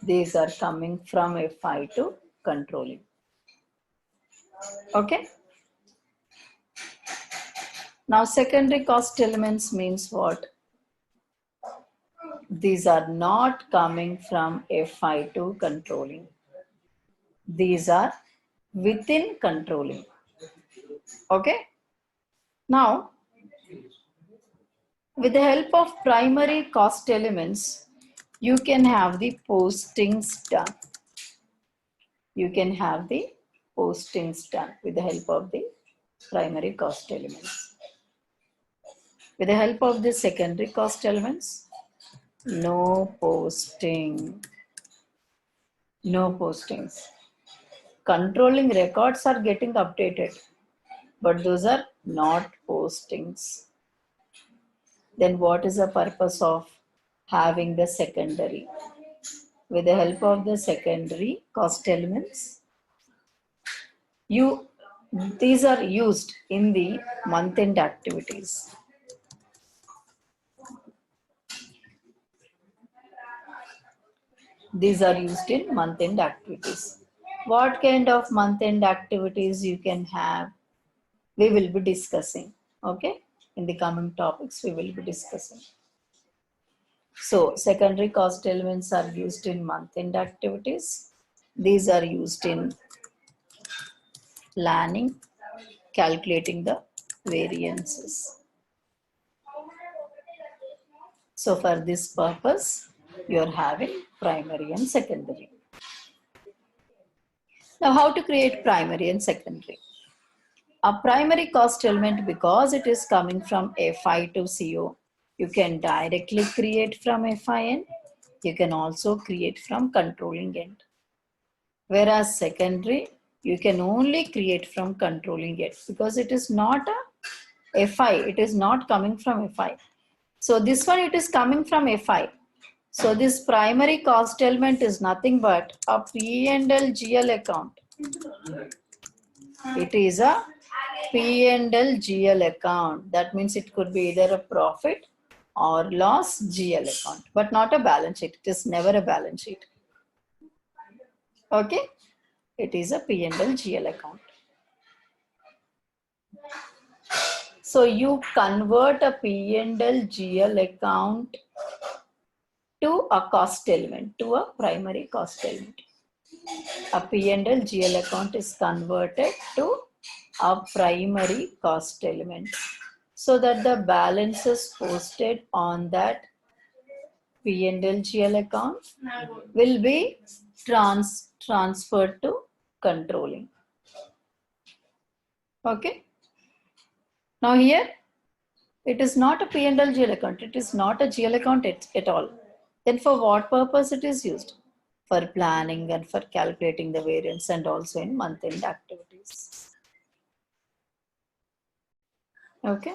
[SPEAKER 1] These are coming from FI to controlling. Okay. Now secondary cost elements means what? These are not coming from FI to controlling. These are within controlling. Okay. Now, with the help of primary cost elements, you can have the postings done. You can have the postings done with the help of the primary cost elements. With the help of the secondary cost elements, no posting. No postings. Controlling records are getting updated, but those are not postings. Then what is the purpose of having the secondary? With the help of the secondary cost elements, these are used in the month-end activities. These are used in month-end activities. What kind of month-end activities you can have? We will be discussing. Okay? In the coming topics, we will be discussing. So, secondary cost elements are used in month-end activities. These are used in planning, calculating the variances. So, for this purpose, you are having primary and secondary. Now, how to create primary and secondary? A primary cost element, because it is coming from FI to CO, you can directly create from FI end. You can also create from controlling end. Whereas secondary, you can only create from controlling end because it is not a FI. It is not coming from FI. So this one, it is coming from FI. So this primary cost element is nothing but a P&L GL account. It is a P&L GL account. That means it could be either a profit or loss GL account, but not a balance sheet. It is never a balance sheet. Okay, it is a P&L GL account. So you convert a P&L GL account to a cost element, to a primary cost element. A P&L GL account is converted to a primary cost element so that the balances posted on that P&L GL account will be transferred to controlling. Okay. Now here, it is not a P&L GL account. It is not a GL account at all. Then for what purpose it is used? For planning and for calculating the variance and also in month-end activities. Okay.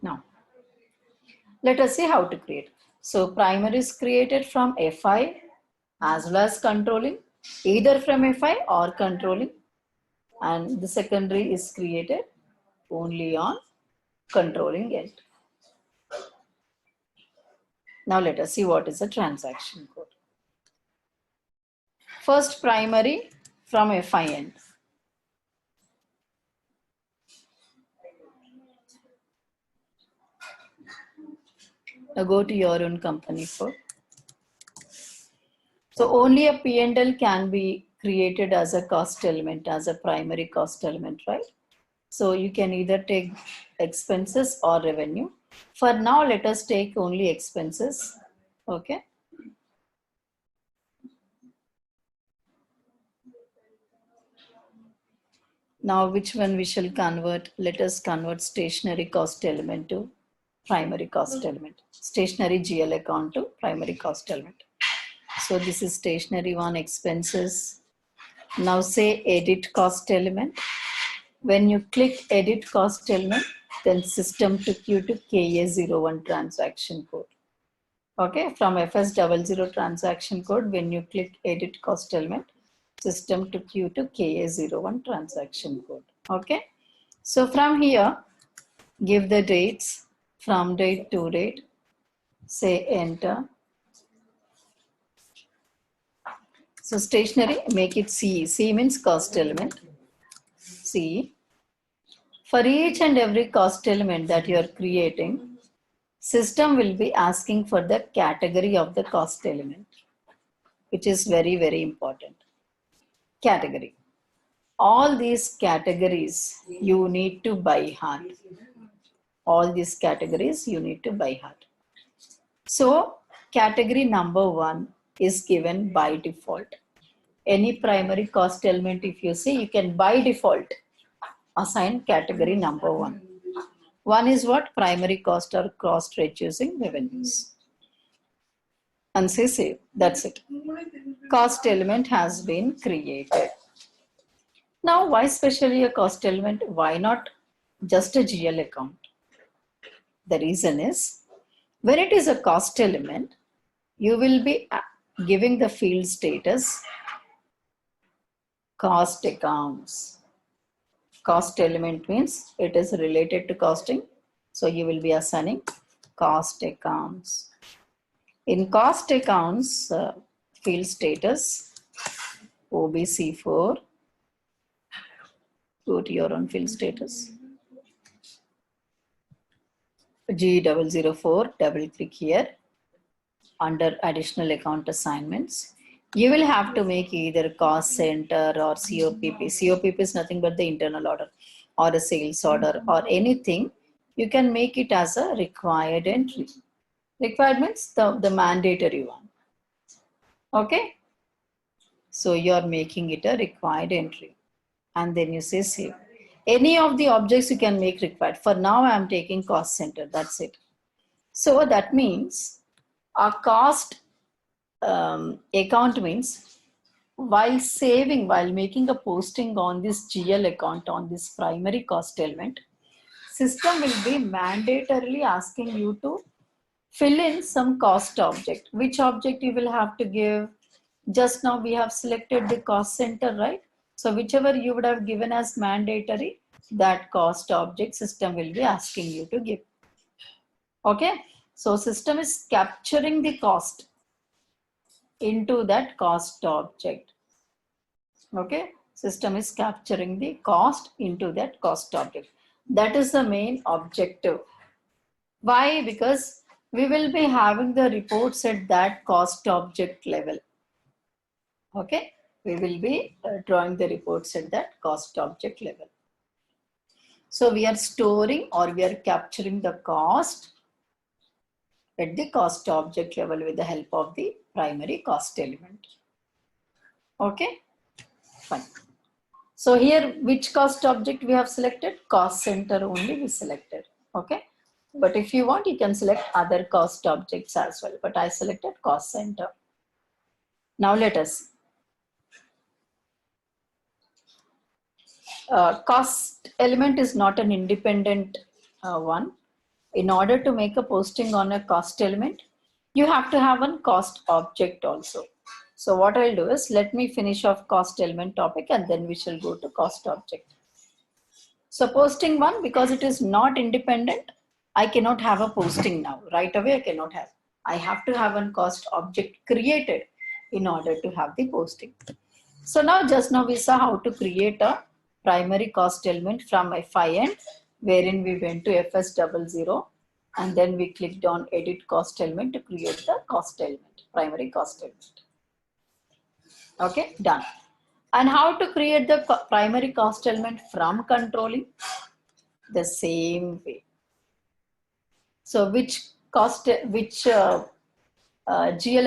[SPEAKER 1] Now, let us see how to create. So primary is created from FI as well as controlling, either from FI or controlling, and the secondary is created only on controlling end. Now let us see what is the transaction code. First primary from FI end. Now go to your own company code. So only a P&L can be created as a cost element, as a primary cost element, right? So you can either take expenses or revenue. For now, let us take only expenses. Okay. Now, which one we shall convert? Let us convert stationary cost element to primary cost element. Stationary GL account to primary cost element. So this is stationary one, expenses. Now say edit cost element. When you click edit cost element, then system took you to KA01 transaction code. Okay, from FS00 transaction code, when you click edit cost element, system took you to KA01 transaction code. Okay, so from here, give the dates from date to date, say enter. So stationary, make it C. C means cost element. C. For each and every cost element that you are creating, system will be asking for the category of the cost element, which is very, very important. Category. All these categories you need to by heart. All these categories you need to by heart. So category number 1 is given by default. Any primary cost element, if you see, you can by default assign category number 1. One is what? Primary cost or cost reducing revenues. And say save. That's it. Cost element has been created. Now, why specially a cost element? Why not just a GL account? The reason is, when it is a cost element, you will be giving the field status cost accounts. Cost element means it is related to costing. So you will be assigning cost accounts. In cost accounts, field status, OBC4, go to your own field status. G004, double click here. Under additional account assignments, you will have to make either cost center or COPP. COPP is nothing but the internal order or a sales order or anything. You can make it as a required entry. Required means the mandatory one. Okay. So you are making it a required entry. And then you say save. Any of the objects you can make required. For now, I am taking cost center. That's it. So that means a cost account means while saving, while making a posting on this GL account, on this primary cost element, system will be mandatorily asking you to fill in some cost object. Which object you will have to give? Just now we have selected the cost center, right? So whichever you would have given as mandatory, that cost object system will be asking you to give. Okay, so system is capturing the cost into that cost object. Okay, system is capturing the cost into that cost object. That is the main objective. Why? Because we will be having the reports at that cost object level. Okay, we will be drawing the reports at that cost object level. So we are storing or we are capturing the cost at the cost object level with the help of the primary cost element. Okay, fine. So here, which cost object we have selected? Cost center only we selected. Okay, but if you want, you can select other cost objects as well. But I selected cost center. Now let us. Cost element is not an independent one. In order to make a posting on a cost element, you have to have one cost object also. So what I'll do is, let me finish off cost element topic and then we shall go to cost object. So posting one, because it is not independent, I cannot have a posting now. Right away I cannot have. I have to have one cost object created in order to have the posting. So now just now we saw how to create a primary cost element from FI end, wherein we went to FS00 and then we clicked on edit cost element to create the cost element, primary cost element. Okay, done. And how to create the primary cost element from controlling? The same way. So which GL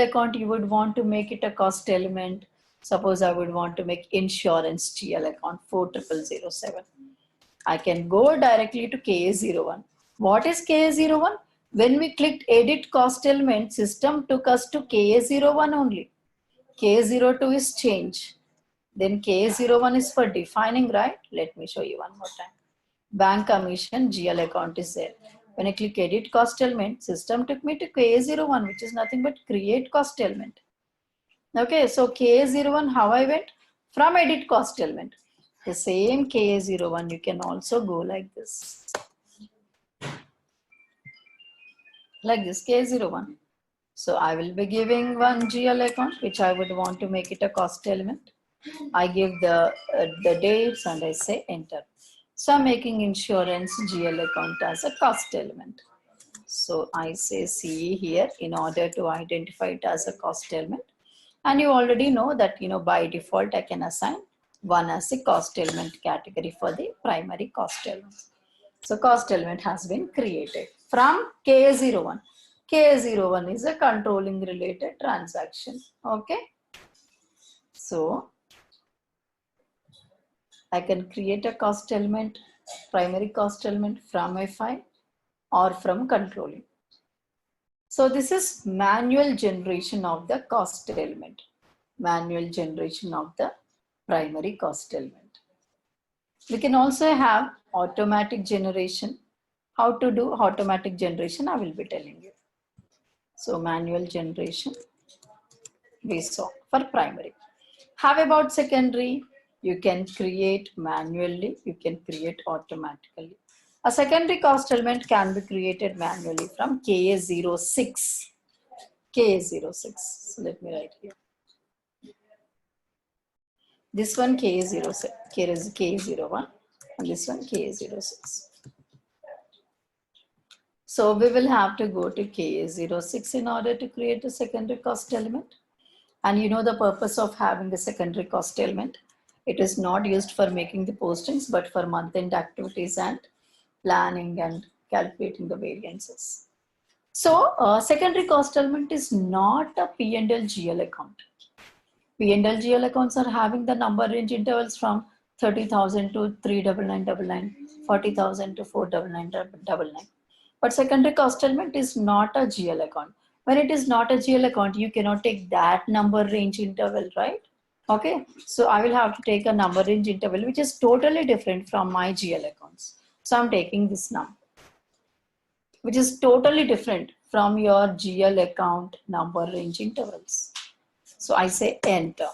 [SPEAKER 1] account you would want to make it a cost element? Suppose I would want to make insurance GL account 40007. I can go directly to KA01. What is KA01? When we clicked edit cost element, system took us to KA01 only. KA02 is change. Then KA01 is for defining, right? Let me show you one more time. Bank commission GL account is there. When I click edit cost element, system took me to KA01, which is nothing but create cost element. Okay, so KA01, how I went? From edit cost element. The same KA01, you can also go like this. Like this, KA01. So I will be giving one GL account, which I would want to make it a cost element. I give the dates and I say enter. So I'm making insurance GL account as a cost element. So I say CE here in order to identify it as a cost element. And you already know that, by default, I can assign one as a cost element category for the primary cost element. So cost element has been created from KA01. KA01 is a controlling related transaction. Okay. So I can create a cost element, primary cost element from FI or from controlling. So this is manual generation of the cost element, manual generation of the primary cost element. We can also have automatic generation. How to do automatic generation, I will be telling you. So manual generation we saw for primary. How about secondary? You can create manually, you can create automatically. A secondary cost element can be created manually from KA06. KA06. So let me write here. This one KA06, KA01, and this one KA06. So we will have to go to KA06 in order to create a secondary cost element. And you know the purpose of having the secondary cost element. It is not used for making the postings, but for month-end activities and planning and calculating the variances. So secondary cost element is not a P&L GL account. P&L GL accounts are having the number range intervals from 30,000 to 39999, 40,000 to 49999. But secondary cost element is not a GL account. When it is not a GL account, you cannot take that number range interval, right? Okay, so I will have to take a number range interval which is totally different from my GL accounts. So I'm taking this number, which is totally different from your GL account number range intervals. So I say enter.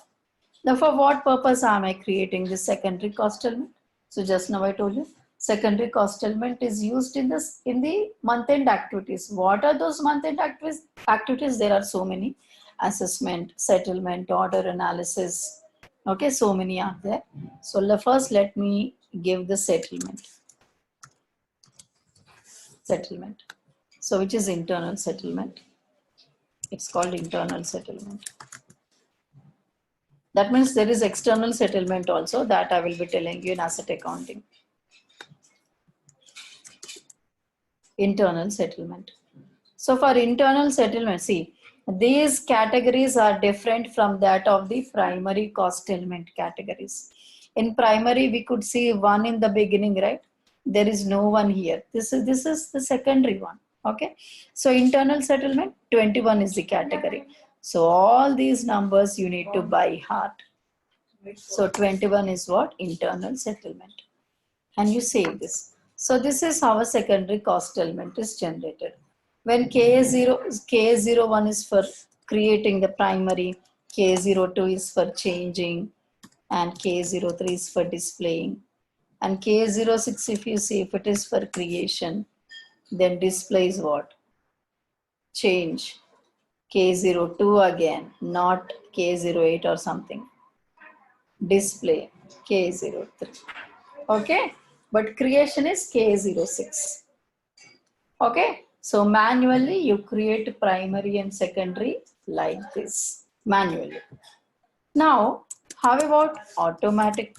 [SPEAKER 1] Now for what purpose am I creating this secondary cost element? So just now I told you, secondary cost element is used in the month-end activities. What are those month-end activities? There are so many: assessment, settlement, order analysis. Okay, so many are there. So first let me give the settlement. So which is internal settlement. It's called internal settlement. That means there is external settlement also, that I will be telling you in asset accounting. Internal settlement. So for internal settlement, see, these categories are different from that of the primary cost element categories. In primary, we could see one in the beginning, right? There is no one here. This is the secondary one. Okay. So internal settlement, 21 is the category. So all these numbers you need to by heart. So 21 is what? Internal settlement. And you save this. So this is how a secondary cost element is generated. When K01 is for creating the primary, K02 is for changing, and K03 is for displaying. And K06, if you see, if it is for creation, then displays what? Change. K02 again, not K08 or something. Display K03. Okay, but creation is K06. Okay, so manually you create primary and secondary like this, manually. Now, how about automatic?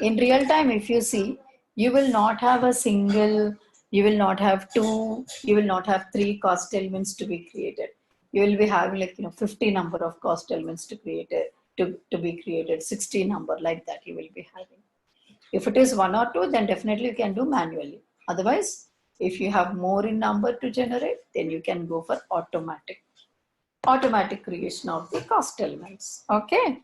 [SPEAKER 1] In real time, if you see, you will not have a single, you will not have two, you will not have three cost elements to be created. You will be having 50 number of cost elements to create it, to be created, 60 number like that you will be having. If it is one or two, then definitely you can do manually. Otherwise, if you have more in number to generate, then you can go for automatic creation of the cost elements. Okay.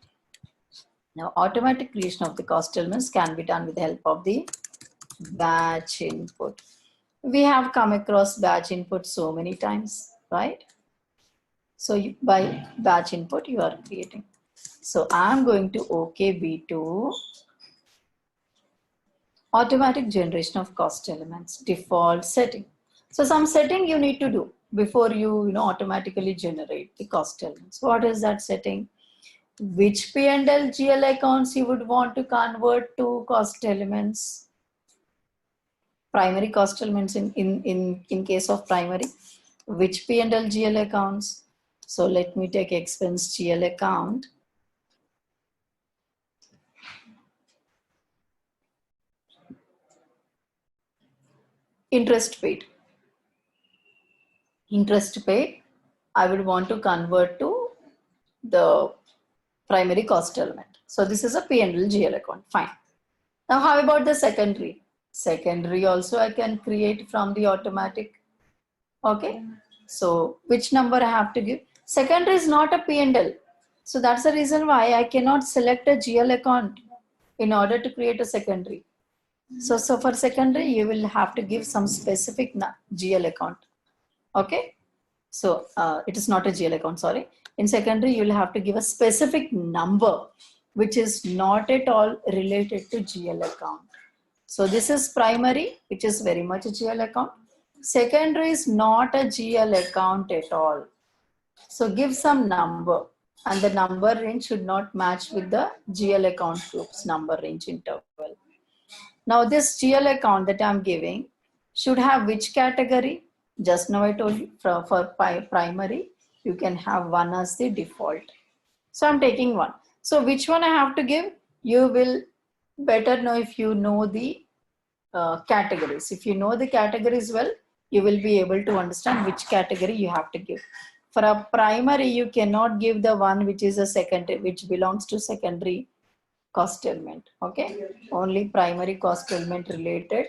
[SPEAKER 1] Now, automatic creation of the cost elements can be done with the help of the batch input. We have come across batch input so many times, right? So by batch input, you are creating. So I'm going to OK B2. Automatic generation of cost elements, default setting. So some setting you need to do before you automatically generate the cost elements. What is that setting? Which P&L GL accounts you would want to convert to cost elements? Primary cost elements in case of primary. Which P&L GL accounts? So let me take expense GL account. Interest paid. Interest paid, I would want to convert to the primary cost element. So this is a P&L GL account. Fine. Now how about the secondary? Secondary also I can create from the automatic. Okay. So which number I have to give? Secondary is not a P&L. So that's the reason why I cannot select a GL account in order to create a secondary. So for secondary, you will have to give some specific GL account. Okay. So it is not a GL account, sorry. In secondary, you will have to give a specific number, which is not at all related to GL account. So this is primary, which is very much a GL account. Secondary is not a GL account at all. So give some number, and the number range should not match with the GL account group's number range interval. Now this GL account that I'm giving should have which category? Just now I told you for primary, you can have one as the default. So I'm taking one. So which one I have to give? You will better know if you know the categories. If you know the categories well, you will be able to understand which category you have to give. For a primary, you cannot give the one which is a secondary, which belongs to secondary cost element. Okay, only primary cost element related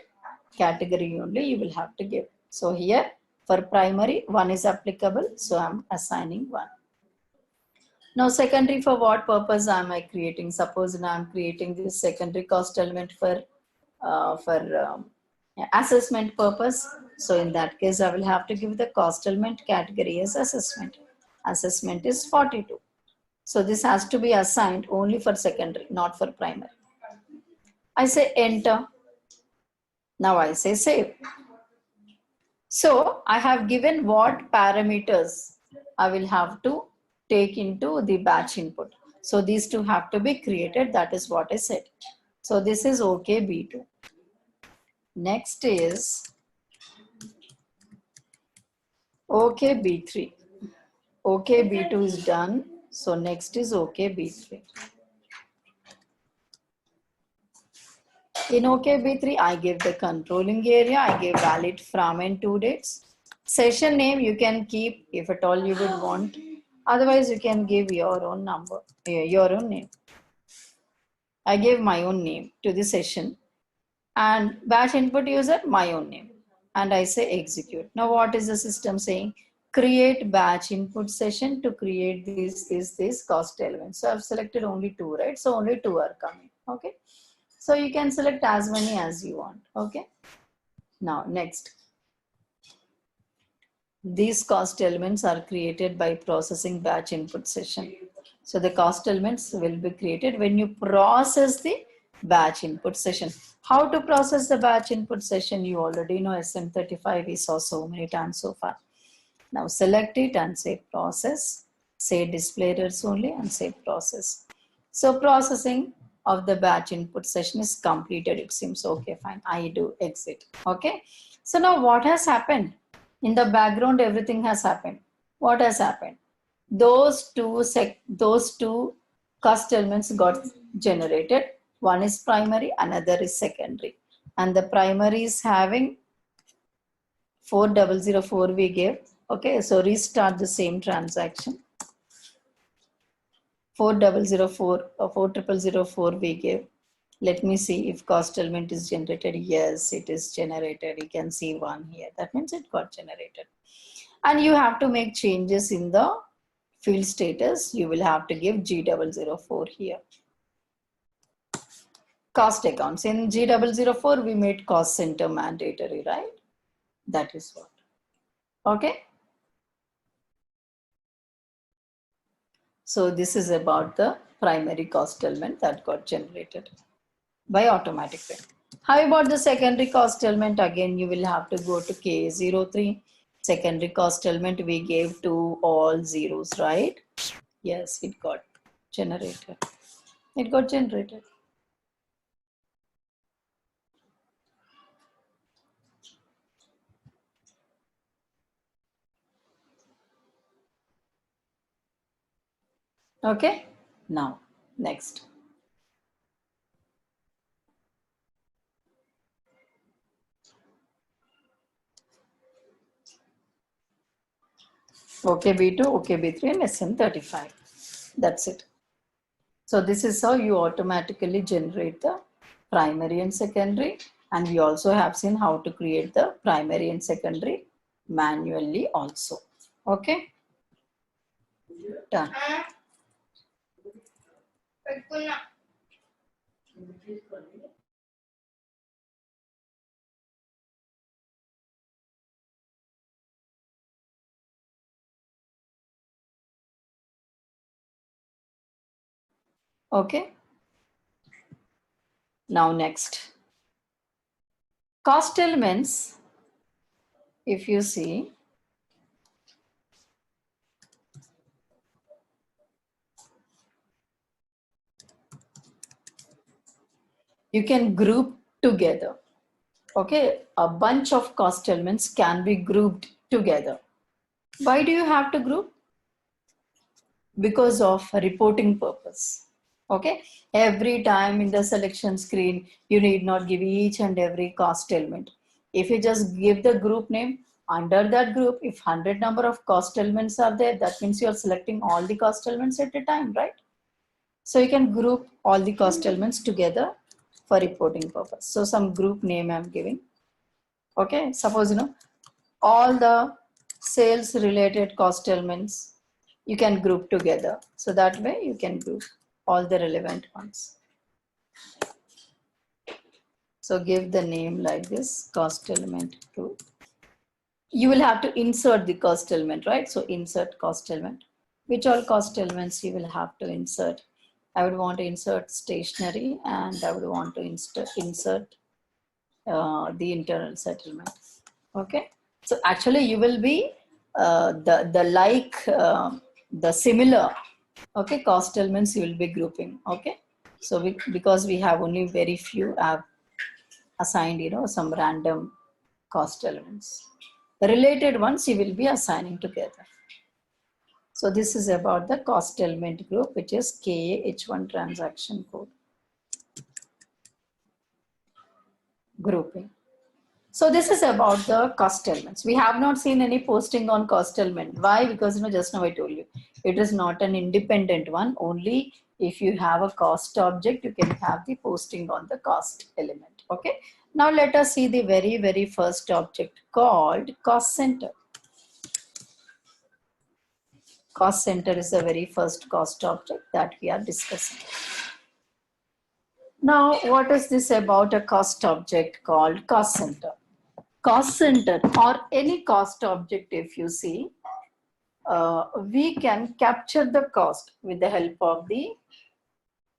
[SPEAKER 1] category only you will have to give. So here for primary, one is applicable, so I'm assigning one. Now secondary, for what purpose am I creating? Suppose now I'm creating this secondary cost element for assessment purpose. So in that case, I will have to give the cost element category as assessment. Assessment is 42. So this has to be assigned only for secondary, not for primary. I say enter. Now I say save. So I have given what parameters I will have to take into the batch input. So these two have to be created. That is what I said. So this is OK B2. Next is OK B3. OK B2 is done. So next is OK B3. In OK B3, I give the controlling area. I give valid from and to dates. Session name you can keep if at all you would want. Otherwise, you can give your own number, your own name. I gave my own name to the session. And batch input user, my own name. And I say execute. Now what is the system saying? Create batch input session to create this cost element. So I've selected only 2, right? So only 2 are coming, okay? So you can select as many as you want, okay? Now next. These cost elements are created by processing batch input session. So the cost elements will be created when you process the batch input session. How to process the batch input session? You already know SM35, we saw so many times so far. Now select it and say process, say display errors only and say process. So processing of the batch input session is completed. It seems okay, fine. I do exit, okay? So now what has happened? In the background, everything has happened. What has happened? Those two cost elements got generated. One is primary, another is secondary. And the primary is having 4004 we gave. Okay, so restart the same transaction. 4004 or 4004 we gave. Let me see if cost element is generated. Yes, it is generated. You can see 1 here. That means it got generated. And you have to make changes in the field status. You will have to give G004 here. Cost accounts. In G004, we made cost center mandatory, right? That is what. Okay. So this is about the primary cost element that got generated by automatic way. How about the secondary cost element? Again, you will have to go to K03. Secondary cost element we gave to all zeros, right? Yes, it got generated. It got generated. Okay, now next. Okay, B2, okay, B3 and SM35. That's it. So this is how you automatically generate the primary and secondary. And we also have seen how to create the primary and secondary manually also. Okay, done. Okay. Now next. Cost elements, if you see, you can group together. Okay, a bunch of cost elements can be grouped together. Why do you have to group? Because of reporting purpose. Okay, every time in the selection screen, you need not give each and every cost element. If you just give the group name, under that group, if 100 number of cost elements are there, that means you are selecting all the cost elements at a time, right? So you can group all the cost elements together for reporting purpose. So some group name I'm giving. Okay, suppose all the sales related cost elements you can group together. So that way you can group all the relevant ones. So give the name like this, cost element group. You will have to insert the cost element, right? So insert cost element. Which all cost elements you will have to insert? I would want to insert stationery, and I would want to insert the internal settlement. Okay. So actually you will be the similar, okay, cost elements you will be grouping. Okay. So because we have only very few, I've assigned, some random cost elements. The related ones you will be assigning together. So this is about the cost element group, which is KAH1 transaction code grouping. So this is about the cost elements. We have not seen any posting on cost element. Why? Because just now I told you, it is not an independent one. Only if you have a cost object, you can have the posting on the cost element. Okay. Now let us see the very, very first object called cost center. Cost center is the very first cost object that we are discussing. Now, what is this about a cost object called cost center? Cost center or any cost object, if you see, we can capture the cost with the help of the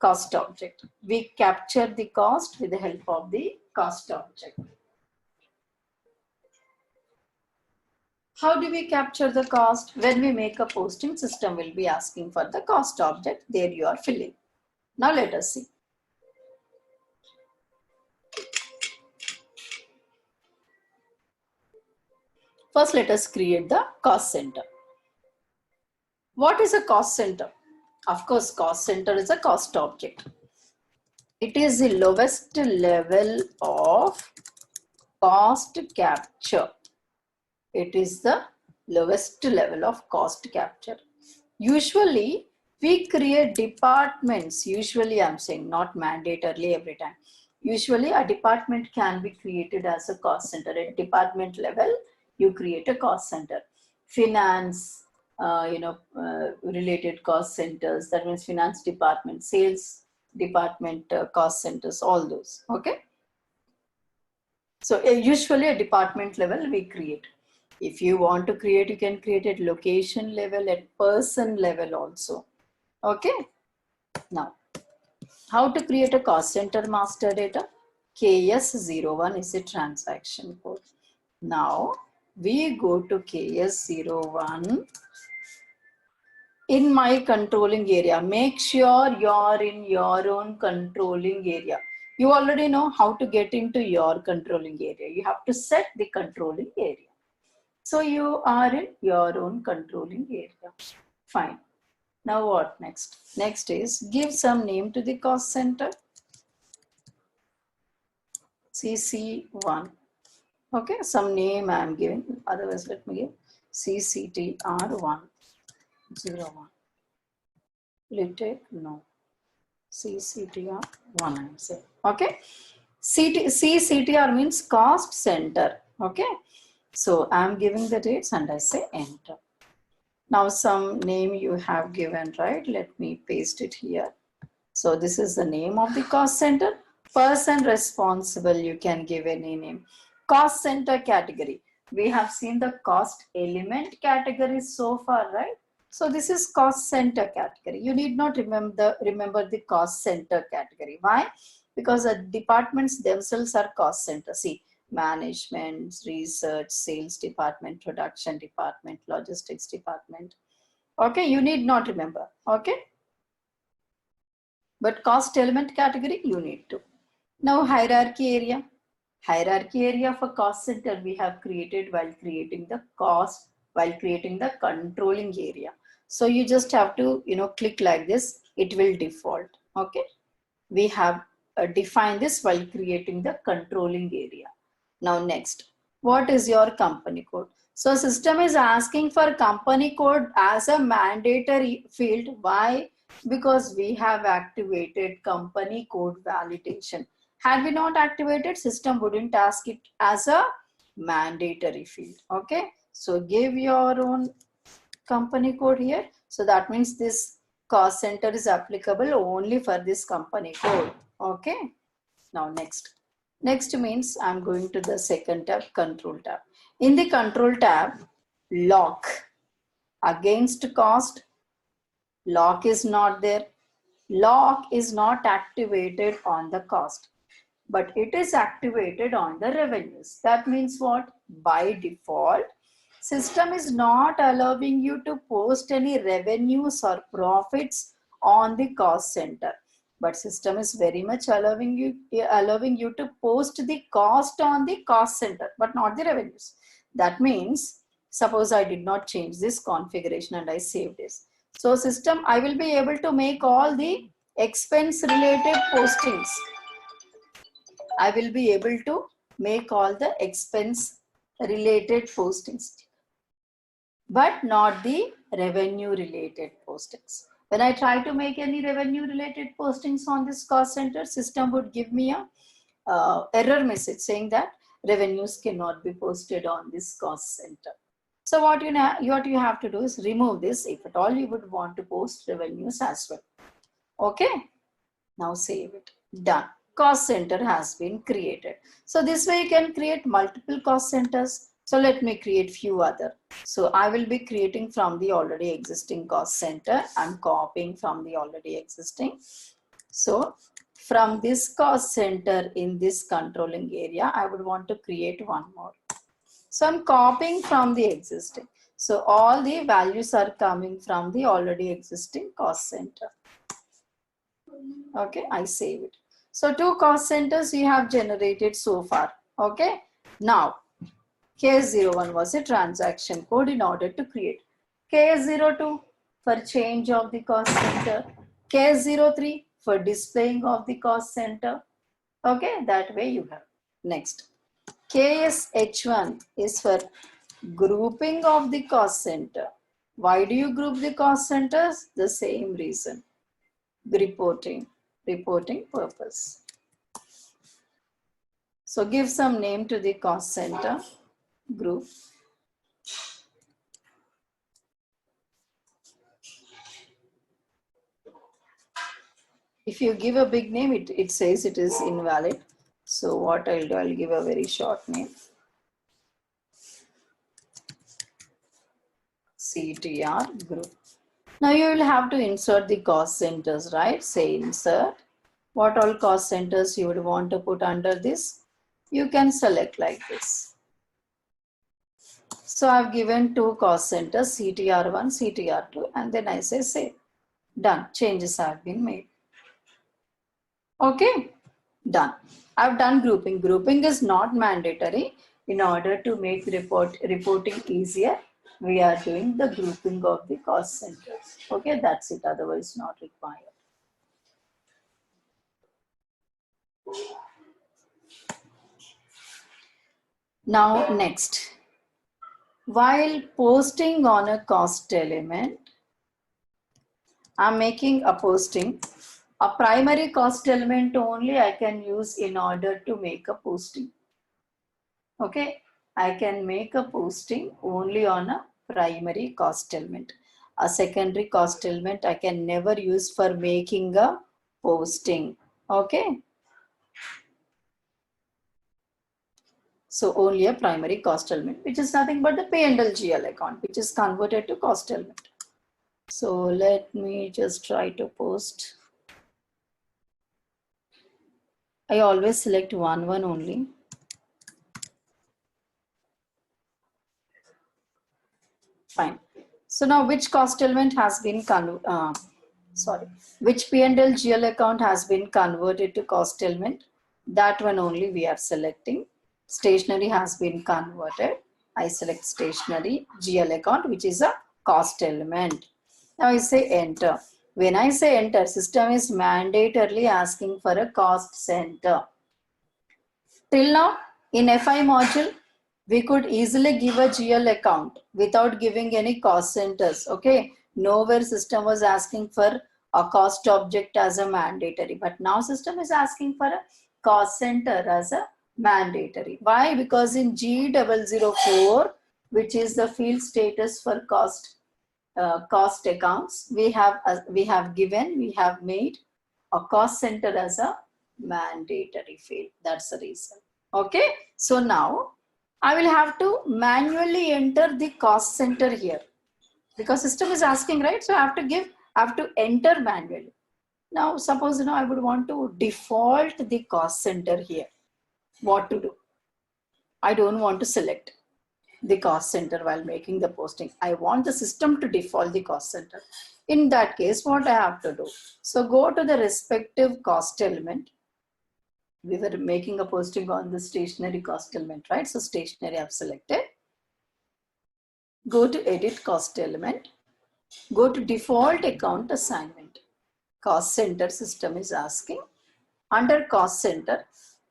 [SPEAKER 1] cost object. We capture the cost with the help of the cost object. How do we capture the cost? When we make a posting, system will be asking for the cost object. There you are filling. Now let us see. First, let us create the cost center. What is a cost center? Of course, cost center is a cost object. It is the lowest level of cost capture. It is the lowest level of cost capture. Usually, we create departments. Usually, I'm saying not mandatorily every time. Usually, a department can be created as a cost center. At department level, you create a cost center. Finance, related cost centers. That means finance department, sales department cost centers, all those. Okay. So usually a department level we create. If you want to create, you can create at location level, at person level also. Okay. Now, how to create a cost center master data? KS01 is the transaction code. Now, we go to KS01. In my controlling area, make sure you're in your own controlling area. You already know how to get into your controlling area. You have to set the controlling area. So you are in your own controlling area. Fine. Now what next? Next is give some name to the cost center. CC1. Okay, some name I am giving. Otherwise, let me give CCTR101. Will it take? No. CCTR1 I'm saying. Okay. CCTR means cost center. Okay. So I'm giving the dates and I say enter. Now some name you have given, right? Let me paste it here. So this is the name of the cost center. Person responsible, you can give any name. Cost center category. We have seen the cost element category so far, right? So this is cost center category. You need not remember the cost center category. Why? Because the departments themselves are cost center. See, management, research, sales department, production department, logistics department. Okay, you need not remember. Okay. But cost element category, you need to. Now hierarchy area. Hierarchy area for cost center we have created while creating the cost, while creating the controlling area. So you just have to, click like this, it will default. Okay. We have defined this while creating the controlling area. Now next, what is your company code? So system is asking for company code as a mandatory field. Why? Because we have activated company code validation. Had we not activated, system wouldn't ask it as a mandatory field. Okay. So give your own company code here. So that means this cost center is applicable only for this company code. Okay. Now next, Next means I'm going to the second tab, control tab. In the control tab, lock against cost, lock is not there. Lock is not activated on the cost, but it is activated on the revenues. That means what? By default, system is not allowing you to post any revenues or profits on the cost center, but system is very much allowing you to post the cost on the cost center, but not the revenues. That means, suppose I did not change this configuration and I save this. So system, I will be able to make all the expense related postings. I will be able to make all the expense related postings, but not the revenue related postings. When I try to make any revenue related postings on this cost center, system would give me a error message saying that revenues cannot be posted on this cost center. So what you have to do is remove this if at all you would want to post revenues as well. Okay, now save it. Done. Cost center has been created. So this way you can create multiple cost centers. So let me create few other. So I will be creating from the already existing cost center. I'm copying from the already existing. So from this cost center in this controlling area, I would want to create one more. So I'm copying from the existing. So all the values are coming from the already existing cost center. Okay, I save it. So 2 cost centers we have generated so far. Okay, now K01 was a transaction code in order to create. K02 for change of the cost center. K03 for displaying of the cost center. Okay, that way you have. Next, KSH1 is for grouping of the cost center. Why do you group the cost centers? The same reason. Reporting purpose. So give some name to the cost center group. If you give a big name, it says it is invalid. So what I'll do, I'll give a very short name. CTR group. Now you will have to insert the cost centers, right? Say insert. What all cost centers you would want to put under this? You can select like this. So I've given 2 cost centers, CTR1, CTR2, and then I say save. Done. Changes have been made. Okay, done. I've done grouping. Grouping is not mandatory. In order to make reporting easier, we are doing the grouping of the cost centers. Okay, that's it. Otherwise, not required. Now, next. While posting on a cost element, I'm making a posting. A primary cost element only I can use in order to make a posting. Okay, I can make a posting only on a primary cost element. A secondary cost element I can never use for making a posting. Okay. So only a primary cost element, which is nothing but the P&L GL account, which is converted to cost element. So let me just try to post. I always select one only. Fine. So now which cost element has been which P&L GL account has been converted to cost element? That one only we are selecting. Stationery has been converted. I select stationery GL account, which is a cost element. Now I say enter. When I say enter, system is mandatorily asking for a cost center. Till now, in FI module, we could easily give a GL account without giving any cost centers. Okay, nowhere system was asking for a cost object as a mandatory, but now system is asking for a cost center as a mandatory. Why? Because in G004, which is the field status for cost accounts, we have made a cost center as a mandatory field. That's the reason. Okay. So now I will have to manually enter the cost center here because system is asking, right? So I have to enter manually. Now suppose I would want to default the cost center here. What to do? I don't want to select the cost center while making the posting. I want the system to default the cost center. In that case, what I have to do? So go to the respective cost element. We were making a posting on the stationery cost element, right? So stationery I've selected. Go to edit cost element. Go to default account assignment. Cost center system is asking. Under cost center,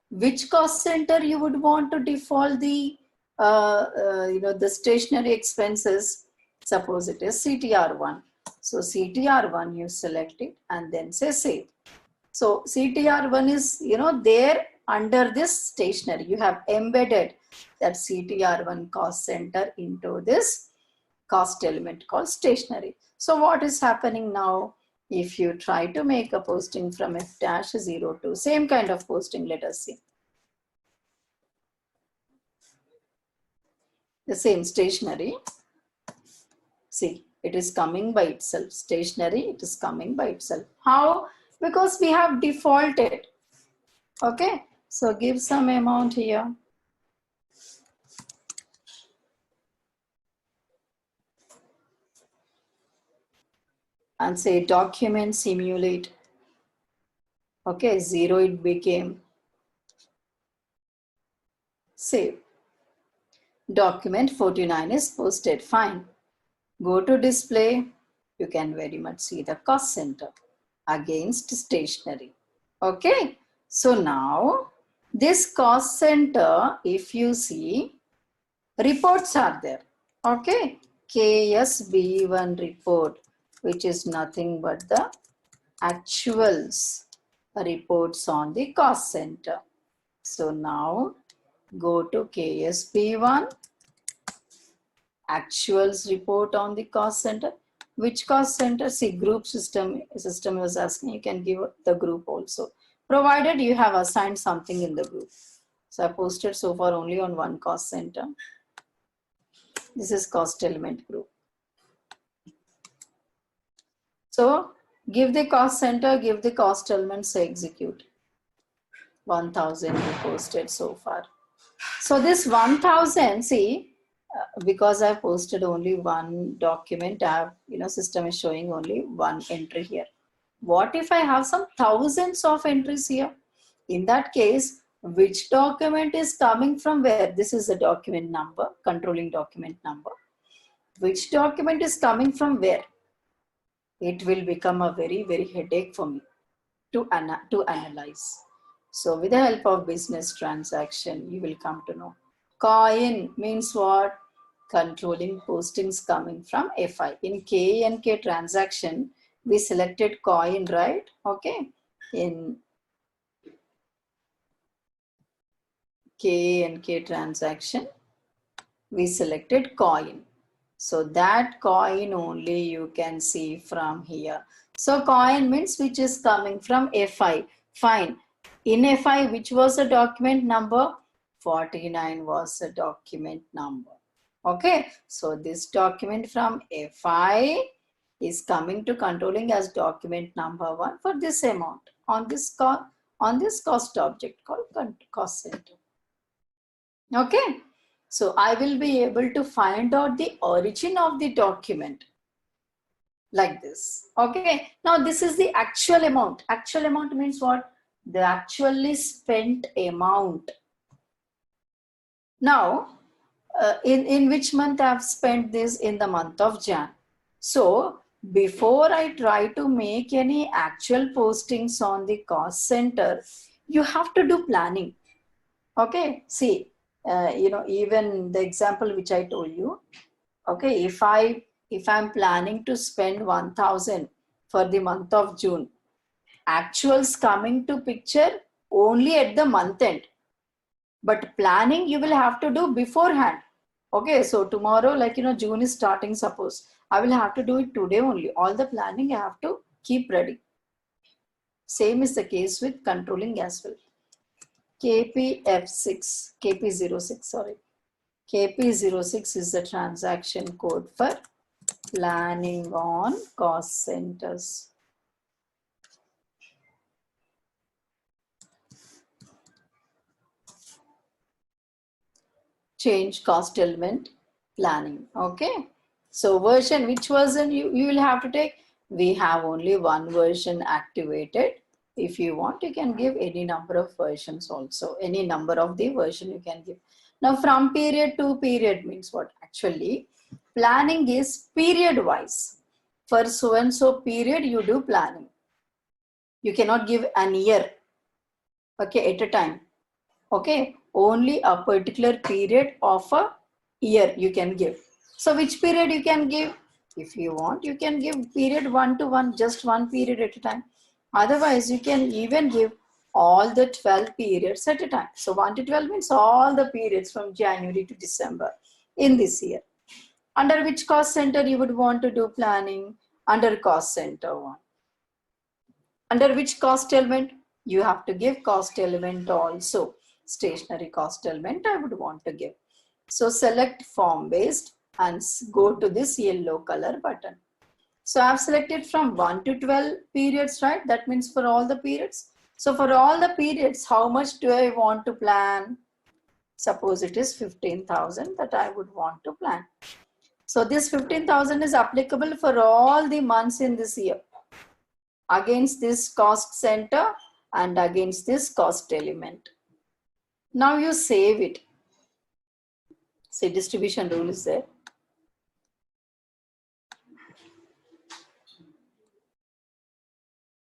[SPEAKER 1] which cost center you would want to default the the stationery expenses? Suppose it is CTR1. So CTR1 you select it and then say save. So CTR1 is there under this stationery. You have embedded that CTR1 cost center into this cost element called stationery. So what is happening now? If you try to make a posting from F-02, same kind of posting, let us see. The same stationery. See, it is coming by itself. Stationery, it is coming by itself. How? Because we have defaulted. Okay, so give some amount here. And say document simulate. Okay, 0 it became. Save. Document 49 is posted. Fine. Go to display. You can very much see the cost center against stationery. Okay. So now this cost center, if you see, reports are there. Okay. KSB1 report, which is nothing but the actuals reports on the cost center. So now go to KSB1, actuals report on the cost center. Which cost center? See, group system was asking, you can give the group also, provided you have assigned something in the group. So I posted so far only on one cost center. This is cost element group. So give the cost center, give the cost element, say execute. 1000 we posted so far. So this 1000, see, because I posted only one document, I have, system is showing only one entry here. What if I have some thousands of entries here? In that case, which document is coming from where? This is the document number, controlling document number. Which document is coming from where? It will become a very, very headache for me to analyze. So with the help of business transaction, you will come to know. Coin means what? Controlling postings coming from FI. In K&K transaction, we selected coin, right? Okay. In K&K transaction, we selected coin. So that coin only you can see from here. So coin means which is coming from FI. Fine. In FI, which was the document number? 49 was the document number. Okay. So this document from FI is coming to controlling as document number 1 for this amount on this cost object called cost center. Okay. So I will be able to find out the origin of the document like this. Okay. Now this is the actual amount. Actual amount means what? The actually spent amount. Now, in which month I have spent this? In the month of Jan. So before I try to make any actual postings on the cost center, you have to do planning. Okay. See. Even the example which I told you, okay, if I'm planning to spend 1000 for the month of June, actuals coming to picture only at the month end, but planning you will have to do beforehand. Okay, so tomorrow, June is starting, suppose I will have to do it today only. All the planning I have to keep ready. Same is the case with controlling as well. KP06, sorry. KP06 is the transaction code for planning on cost centers. Change cost element planning. Okay. So version, which version you will have to take? We have only one version activated. If you want, you can give any number of versions also. Any number of the version you can give. Now from period to period means what? Actually, planning is period wise. For so and so period, you do planning. You cannot give an year, okay, at a time. Okay, only a particular period of a year you can give. So which period you can give? If you want, you can give period 1 to 1, just one period at a time. Otherwise, you can even give all the 12 periods at a time. So 1 to 12 means all the periods from January to December in this year. Under which cost center you would want to do planning? Under cost center 1. Under which cost element? You have to give cost element also. Stationary cost element I would want to give. So select form based and go to this yellow color button. So I've selected from 1 to 12 periods, right? That means for all the periods. So for all the periods, how much do I want to plan? Suppose it is 15,000 that I would want to plan. So this 15,000 is applicable for all the months in this year, against this cost center and against this cost element. Now you save it. See, distribution rule is there.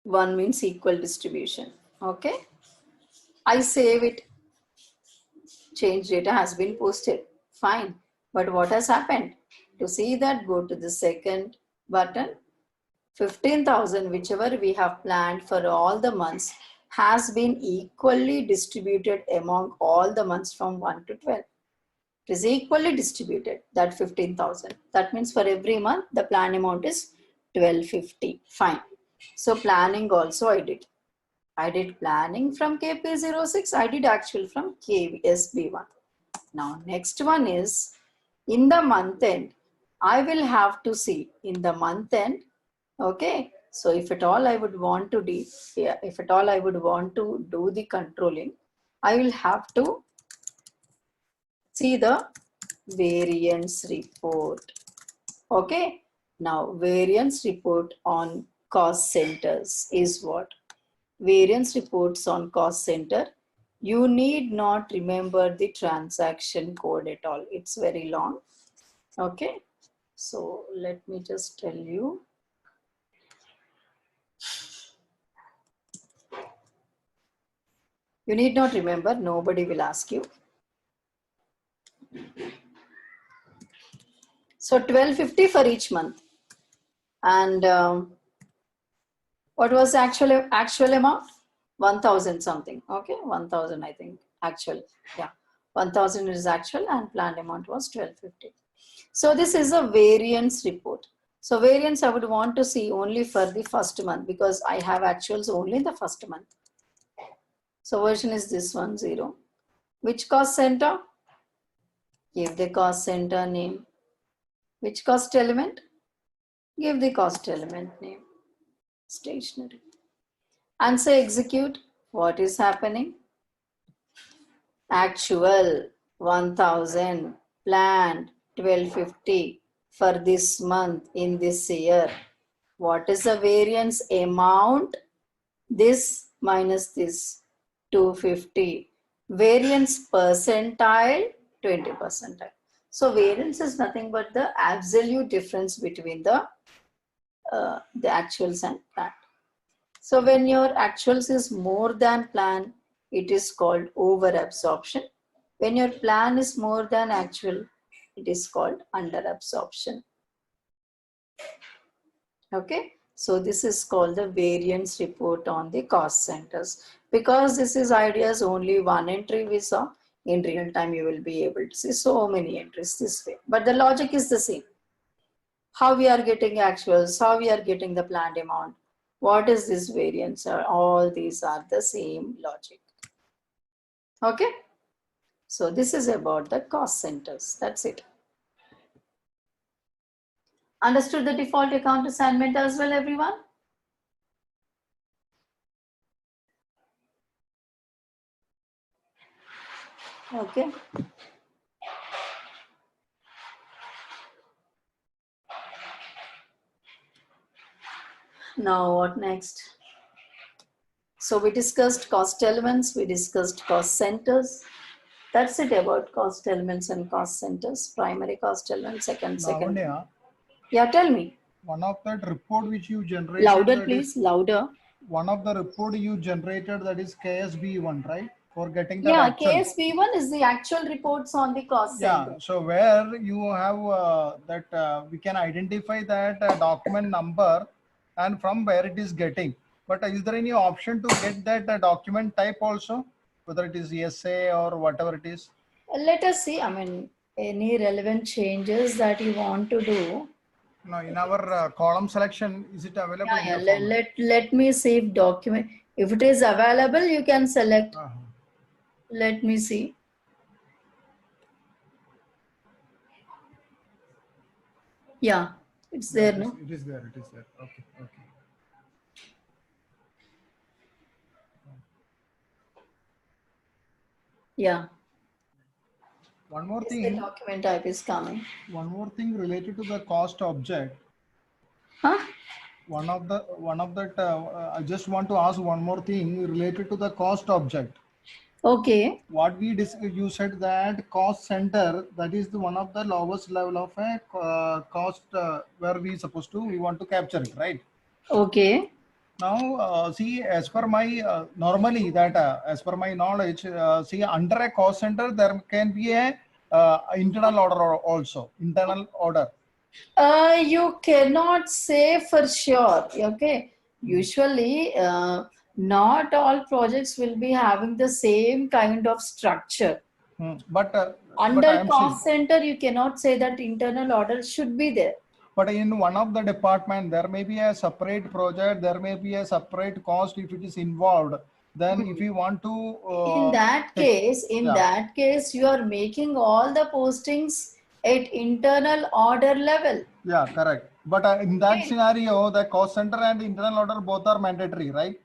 [SPEAKER 1] One means equal distribution. Okay. I save it. Change data has been posted. Fine. But what has happened? To see that, go to the second button. 15,000, whichever we have planned for all the months, has been equally distributed among all the months from 1 to 12. It is equally distributed, that 15,000. That means for every month, the plan amount is 1250. Fine. So planning also I did. I did planning from KP06. I did actual from KSB1. Now next one is in the month end. I will have to see in the month end. Okay. So if at all I would want to do, if at all I would want to do the controlling, I will have to see the variance report. Okay. Now variance report on cost centers is what? Variance reports on cost center. You need not remember the transaction code at all. It's very long. Okay. So let me just tell you. You need not remember, nobody will ask you. So 1250 for each month. And what was the actual amount? 1,000 something. Okay, 1,000 I think actual. Yeah, 1,000 is actual and planned amount was 1250. So this is a variance report. So variance I would want to see only for the first month because I have actuals only in the first month. So version is this one, 0. Which cost center? Give the cost center name. Which cost element? Give the cost element name. Stationary. And say execute. What is happening? Actual 1,000, planned 1250 for this month in this year. What is the variance amount? This minus this, 250. Variance percentile, 20 percentile. So variance is nothing but the absolute difference between the actuals and planned. So when your actuals is more than plan, it is called over absorption. When your plan is more than actual, it is called under absorption. Okay. So this is called the variance report on the cost centers. Because this is ideas only one entry we saw, in real time you will be able to see so many entries this way. But the logic is the same. How we are getting actuals, how we are getting the planned amount. What is this variance? All these are the same logic. Okay. So this is about the cost centers. That's it. Understood the default account assignment as well, everyone? Okay. Now what next? So we discussed cost elements, we discussed cost centers. That's it about cost elements and cost centers. Primary cost element, second.
[SPEAKER 3] Lavanya,
[SPEAKER 1] Yeah, tell me.
[SPEAKER 3] one of that report which you generated.
[SPEAKER 1] Louder, please, louder.
[SPEAKER 3] One of the report you generated, that is KSB1, right? For getting that
[SPEAKER 1] Yeah,
[SPEAKER 3] actual.
[SPEAKER 1] KSB1 is the actual reports on the cost center.
[SPEAKER 3] Yeah, so where you have that we can identify that document number and from where it is getting. But is there any option to get that document type also, whether it is ESA or whatever it is?
[SPEAKER 1] Let us see, I mean, any relevant changes that you want to do.
[SPEAKER 3] No, in our column selection, is it available?
[SPEAKER 1] Yeah, let me see if document, if it is available, you can select. Let me see. Yeah, it's there, no?
[SPEAKER 3] It is there, it is there. Okay, okay.
[SPEAKER 1] Yeah.
[SPEAKER 3] One more
[SPEAKER 1] The
[SPEAKER 3] thing.
[SPEAKER 1] document type is coming.
[SPEAKER 3] One more thing related to the cost object.
[SPEAKER 1] Huh?
[SPEAKER 3] One of that I just want to ask one more thing related to the cost object.
[SPEAKER 1] Okay.
[SPEAKER 3] What we discussed, you said that cost center, that is the one of the lowest level of a cost where we want to capture it, right?
[SPEAKER 1] Okay.
[SPEAKER 3] Now, see, as per my normally that as per my knowledge, see, under a cost center there can be a internal order also, internal order.
[SPEAKER 1] You cannot say for sure. Okay. Usually, not all projects will be having the same kind of structure.
[SPEAKER 3] But
[SPEAKER 1] under cost center, you cannot say that internal order should be there.
[SPEAKER 3] But in one of the department, there may be a separate project, there may be a separate cost if it is involved. Then if you want to...
[SPEAKER 1] in that case, you are making all the postings at internal order level.
[SPEAKER 3] Yeah, correct. But in that scenario, the cost center and internal order both are mandatory, right?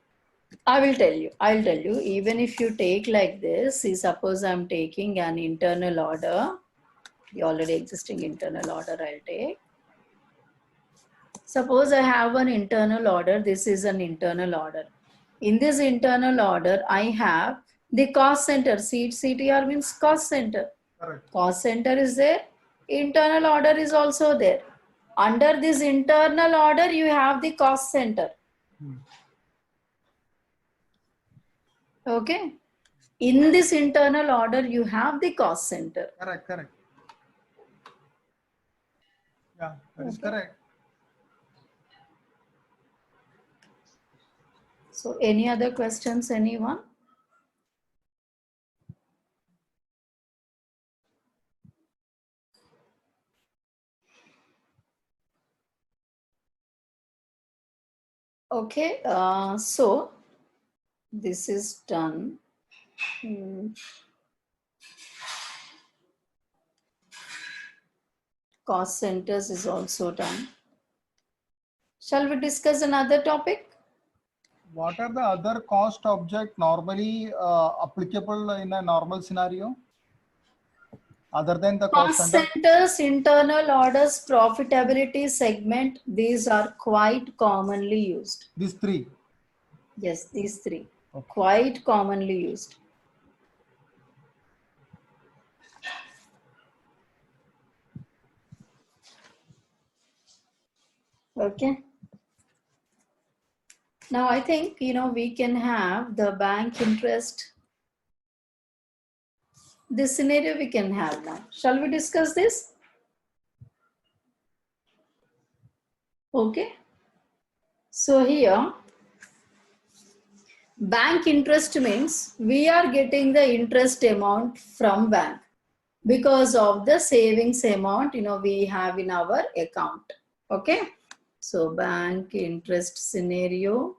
[SPEAKER 1] I'll tell you, even if you take like this, see, suppose I'm taking an internal order, the already existing internal order I'll take. Suppose I have an internal order, this is an internal order. In this internal order, I have the cost center, CTR means cost center.
[SPEAKER 3] Correct.
[SPEAKER 1] Cost center is there, internal order is also there. Under this internal order, you have the cost center. Okay. In this internal order, you have the cost center.
[SPEAKER 3] Correct, correct. Yeah, that is correct.
[SPEAKER 1] So any other questions, anyone? Okay, so this is done. Cost centers is also done. Shall we discuss another topic?
[SPEAKER 3] What are the other cost object normally applicable in a normal scenario? Other than the cost
[SPEAKER 1] centers, internal orders, profitability segment, these are quite commonly used.
[SPEAKER 3] These three?
[SPEAKER 1] Yes, these three. Okay. Quite commonly used. Okay. Now I think, we can have the bank interest. This scenario we can have now. Shall we discuss this? Okay. So here, bank interest means we are getting the interest amount from bank because of the savings amount, we have in our account. Okay. So bank interest scenario,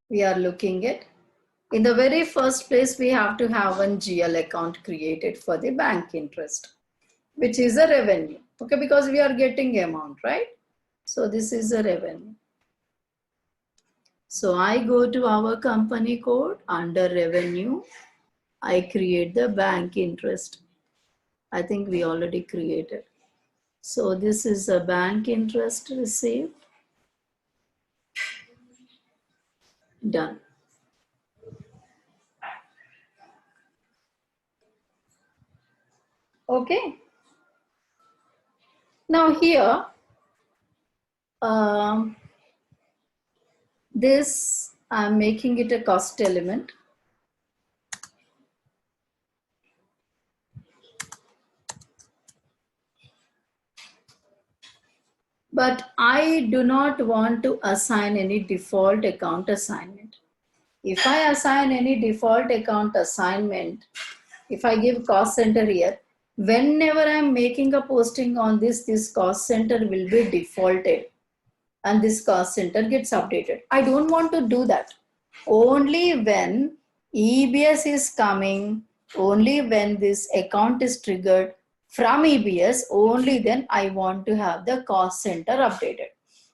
[SPEAKER 1] we are looking at. In the very first place, we have to have one GL account created for the bank interest, which is a revenue. Okay, because we are getting amount, right? So this is a revenue. So I go to our company code under revenue. I create the bank interest. I think we already created. So this is a bank interest received. Done. Okay. Now here, this I'm making it a cost element. But I do not want to assign any default account assignment. If I assign any default account assignment, if I give cost center here, whenever I'm making a posting on this cost center will be defaulted and this cost center gets updated. I don't want to do that. Only when EBS is coming, only when this account is triggered from EBS, only then I want to have the cost center updated.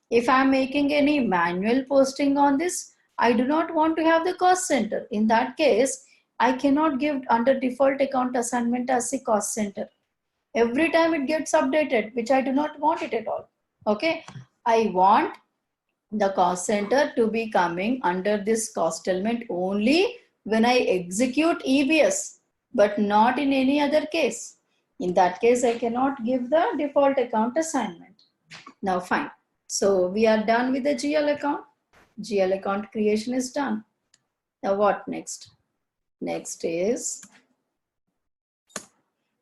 [SPEAKER 1] If I'm making any manual posting on this, I do not want to have the cost center. In that case, I cannot give under default account assignment as the cost center. Every time it gets updated, which I do not want it at all. Okay, I want the cost center to be coming under this cost element only when I execute EBS, but not in any other case. In that case, I cannot give the default account assignment. Now, fine. So we are done with the GL account. GL account creation is done. Now what next? Next is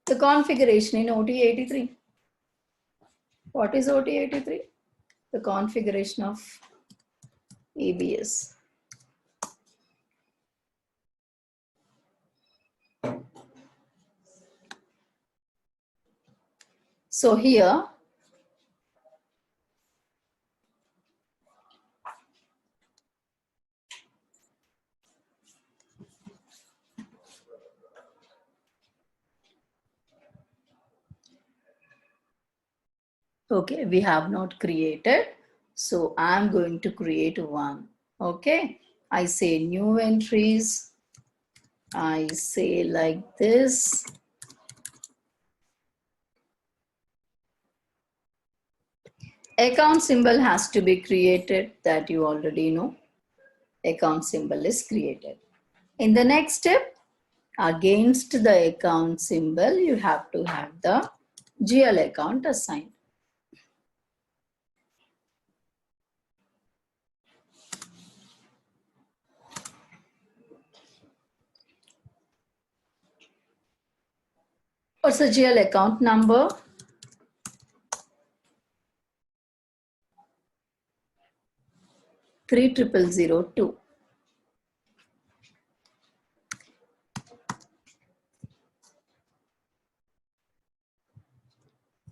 [SPEAKER 1] the configuration in OT83. What is OT83? The configuration of EBS. So here, okay, we have not created. So I'm going to create one. Okay, I say new entries. I say like this. Account symbol has to be created, that you already know. Account symbol is created. In the next step, against the account symbol, you have to have the GL account assigned. What's the GL account number? Three 3002.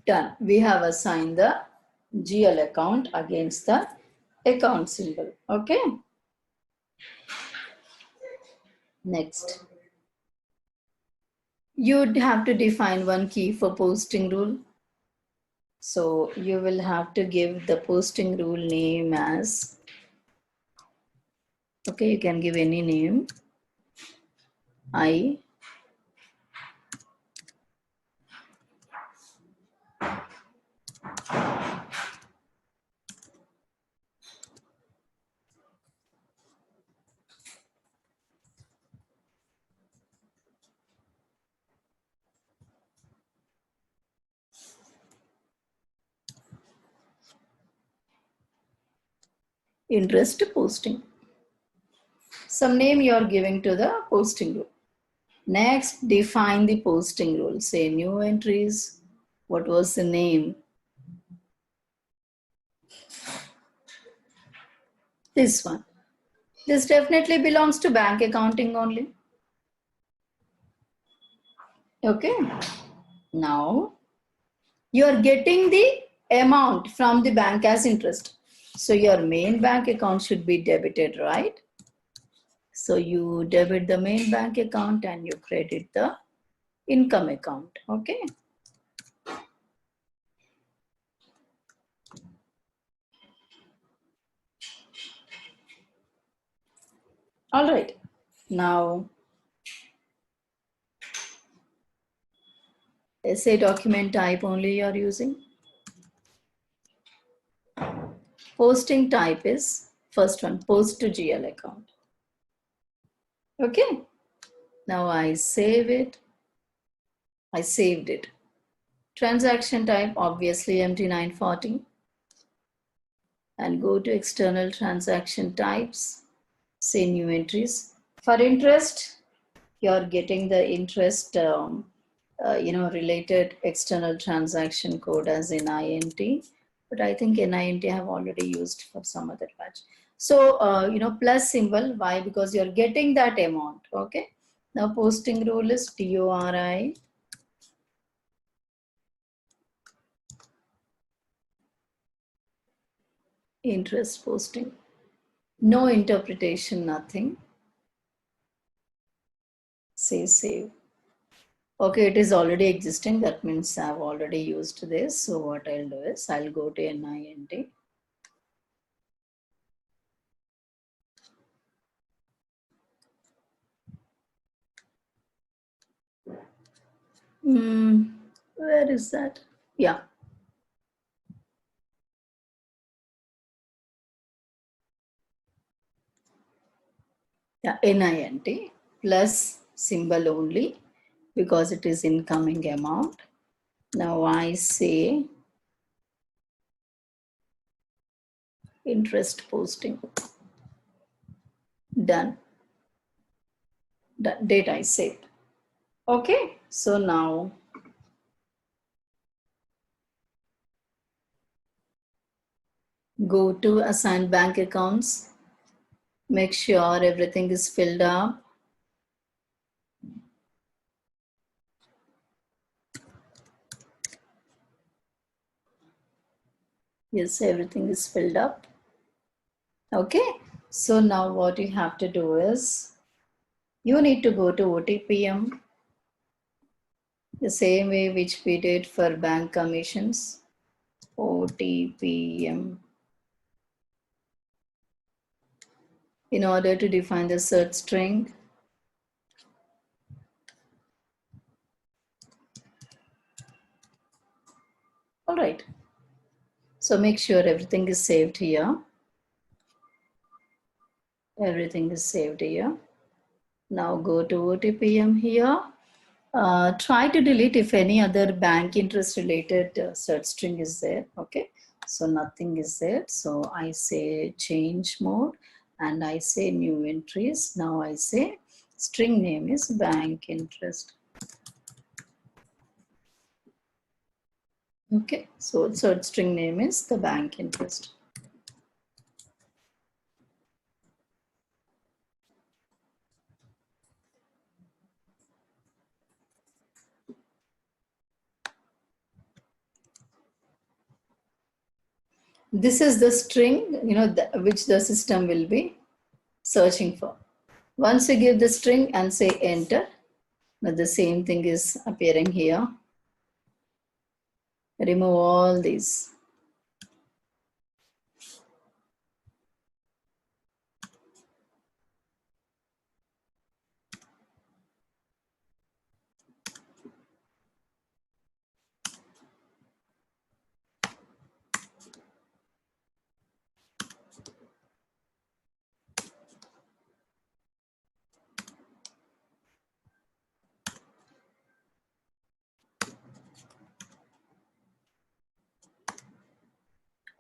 [SPEAKER 1] Done. We have assigned the GL account against the account symbol. Okay. Next. You'd have to define one key for posting rule. So you will have to give the posting rule name as, okay, you can give any name. I. Interest posting. Some name you are giving to the posting rule. Next, define the posting rule. Say new entries. What was the name? This one. This definitely belongs to bank accounting only. Okay. Now, You are getting the amount from the bank as interest. So your main bank account should be debited, right? So you debit the main bank account and you credit the income account, okay? All right, now essay document type only you are using. Posting type is first one, post to GL account. Okay, now I save it. I saved it. Transaction type, obviously MT940. And go to external transaction types, say new entries. For interest, you're getting the interest related external transaction code as NINT, but I think NINT I have already used for some other batch. So, plus symbol, why? Because you're getting that amount, okay? Now posting rule is DORI. Interest posting. No interpretation, nothing. Say save. Okay, it is already existing. That means I've already used this. So what I'll do is I'll go to NINT. Where is that? Yeah. Yeah, NINT plus symbol only because it is incoming amount. Now I say interest posting. Done. Date I saved. Okay, so now go to assign bank accounts. Make sure everything is filled up. Yes, everything is filled up. Okay, so now what you have to do is you need to go to OTPM the same way which we did for bank commissions. OTPM in order to define the search string. All right, so make sure everything is saved here. Everything is saved here. Now go to OTPM here. Try to delete if any other bank interest related search string is there. Okay, so nothing is there. So I say change mode and I say new entries. Now I say string name is bank interest. Okay, so search string name is the bank interest. This is the string, which the system will be searching for. Once you give the string and say enter, now the same thing is appearing here. Remove all these.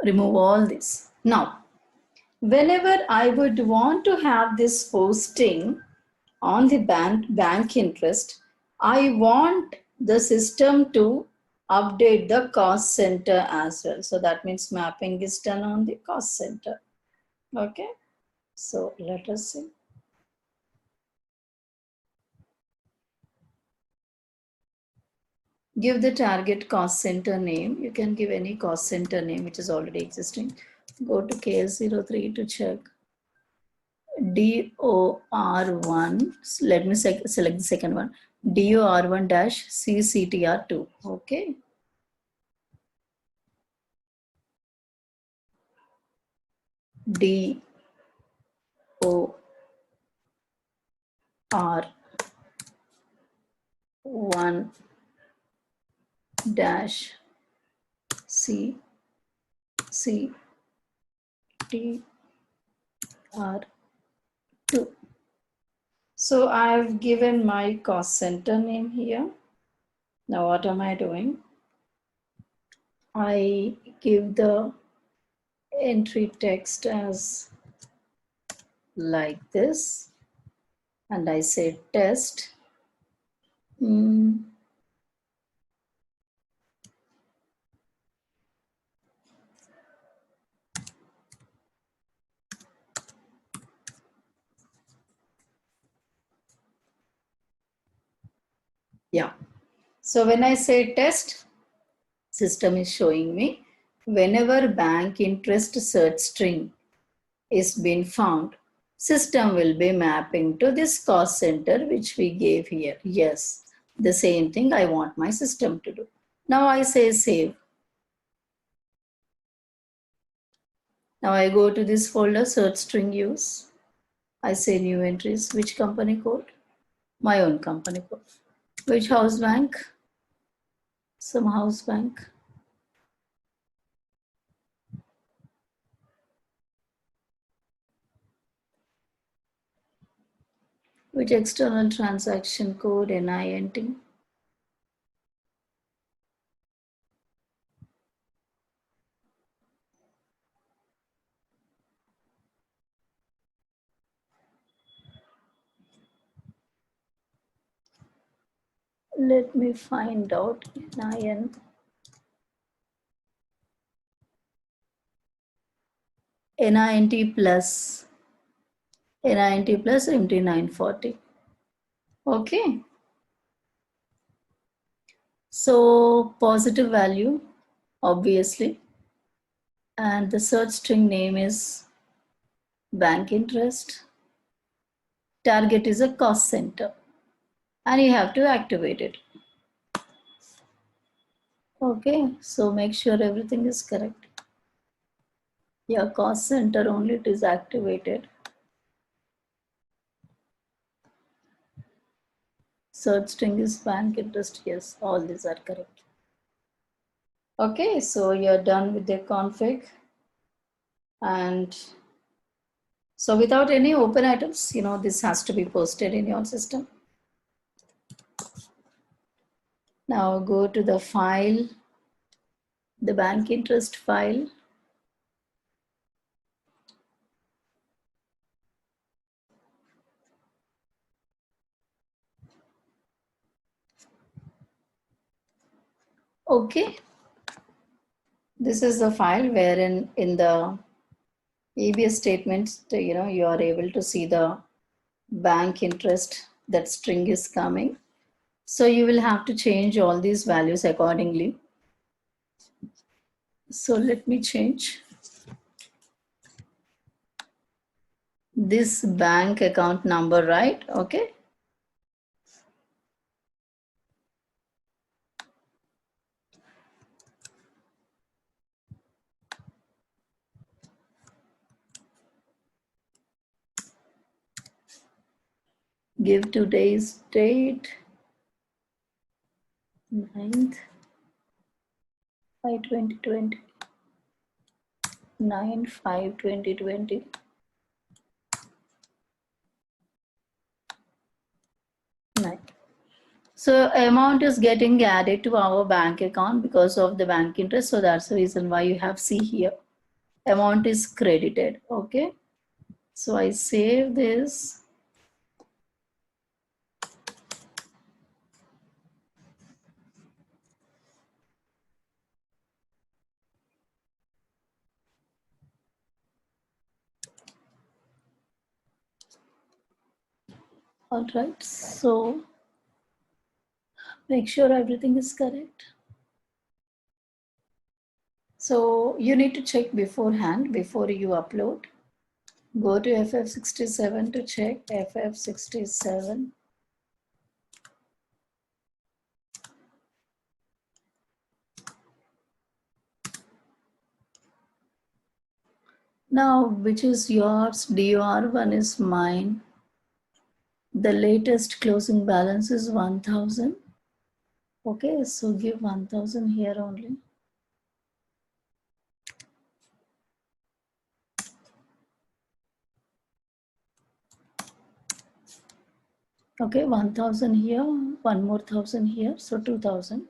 [SPEAKER 1] Remove all this. Now, whenever I would want to have this posting on the bank interest, I want the system to update the cost center as well. So that means mapping is done on the cost center. Okay, so let us see. Give the target cost center name. You can give any cost center name which is already existing. Go to KS03 to check. DOR1, let me select the second one. DOR1-CCTR2. Okay. DOR1 dash C C T R 2. So I've given my cost center name here. Now what am I doing? I give the entry text as like this, and I say test. Yeah. So when I say test, system is showing me whenever bank interest search string is being found, system will be mapping to this cost center which we gave here. Yes, the same thing I want my system to do. Now I say save. Now I go to this folder, search string use. I say new entries. Which company code? My own company code. Which house bank? Some house bank. Which external transaction code? NINT. Let me find out NIN. NINT plus MT940. Okay. So positive value, obviously. And the search string name is bank interest. Target is a cost center. And you have to activate it. Okay, so make sure everything is correct. Your cost center only it is activated. Search string is bank interest. Yes, all these are correct. Okay, so you're done with the config. And so without any open items, this has to be posted in your system. Now go to the file, the bank interest file. Okay. This is the file wherein in the EBS statements, you are able to see the bank interest, that string is coming. So you will have to change all these values accordingly. So let me change this bank account number, right? Okay. Give today's date, 9th by 2020, 9/5/2020. So amount is getting added to our bank account because of the bank interest. So that's the reason why you have see here. Amount is credited. Okay. So I save this. All right. So Make sure everything is correct. So you need to check beforehand before you upload. Go to FF67 to check FF67. Now, which is yours? DOR1 is mine. The latest closing balance is 1000. Okay, so give 1000 here only. Okay, 1000 here, one more 1000 here, so 2000.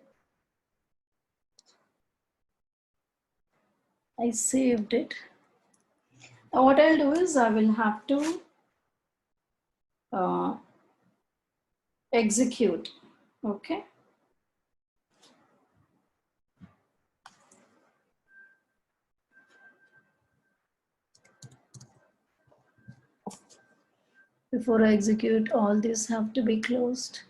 [SPEAKER 1] I saved it. Now what I'll do is I will have to execute. Okay. Before I execute, all these have to be closed.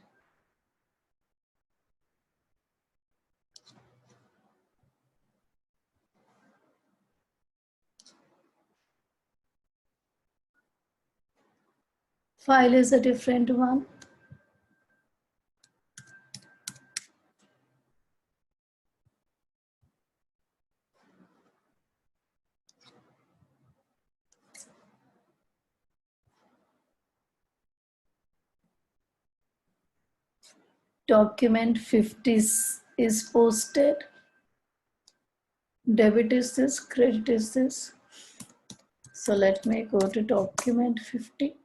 [SPEAKER 1] File is a different one. Document 50 is posted. Debit is this, credit is this. So let me go to document 50.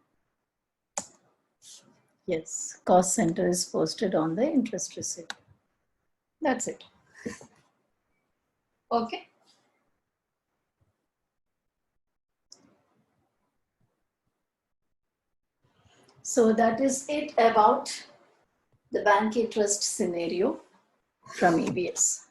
[SPEAKER 1] Yes, cost center is posted on the interest receipt. That's it. Okay. So that is it about the bank interest scenario from EBS.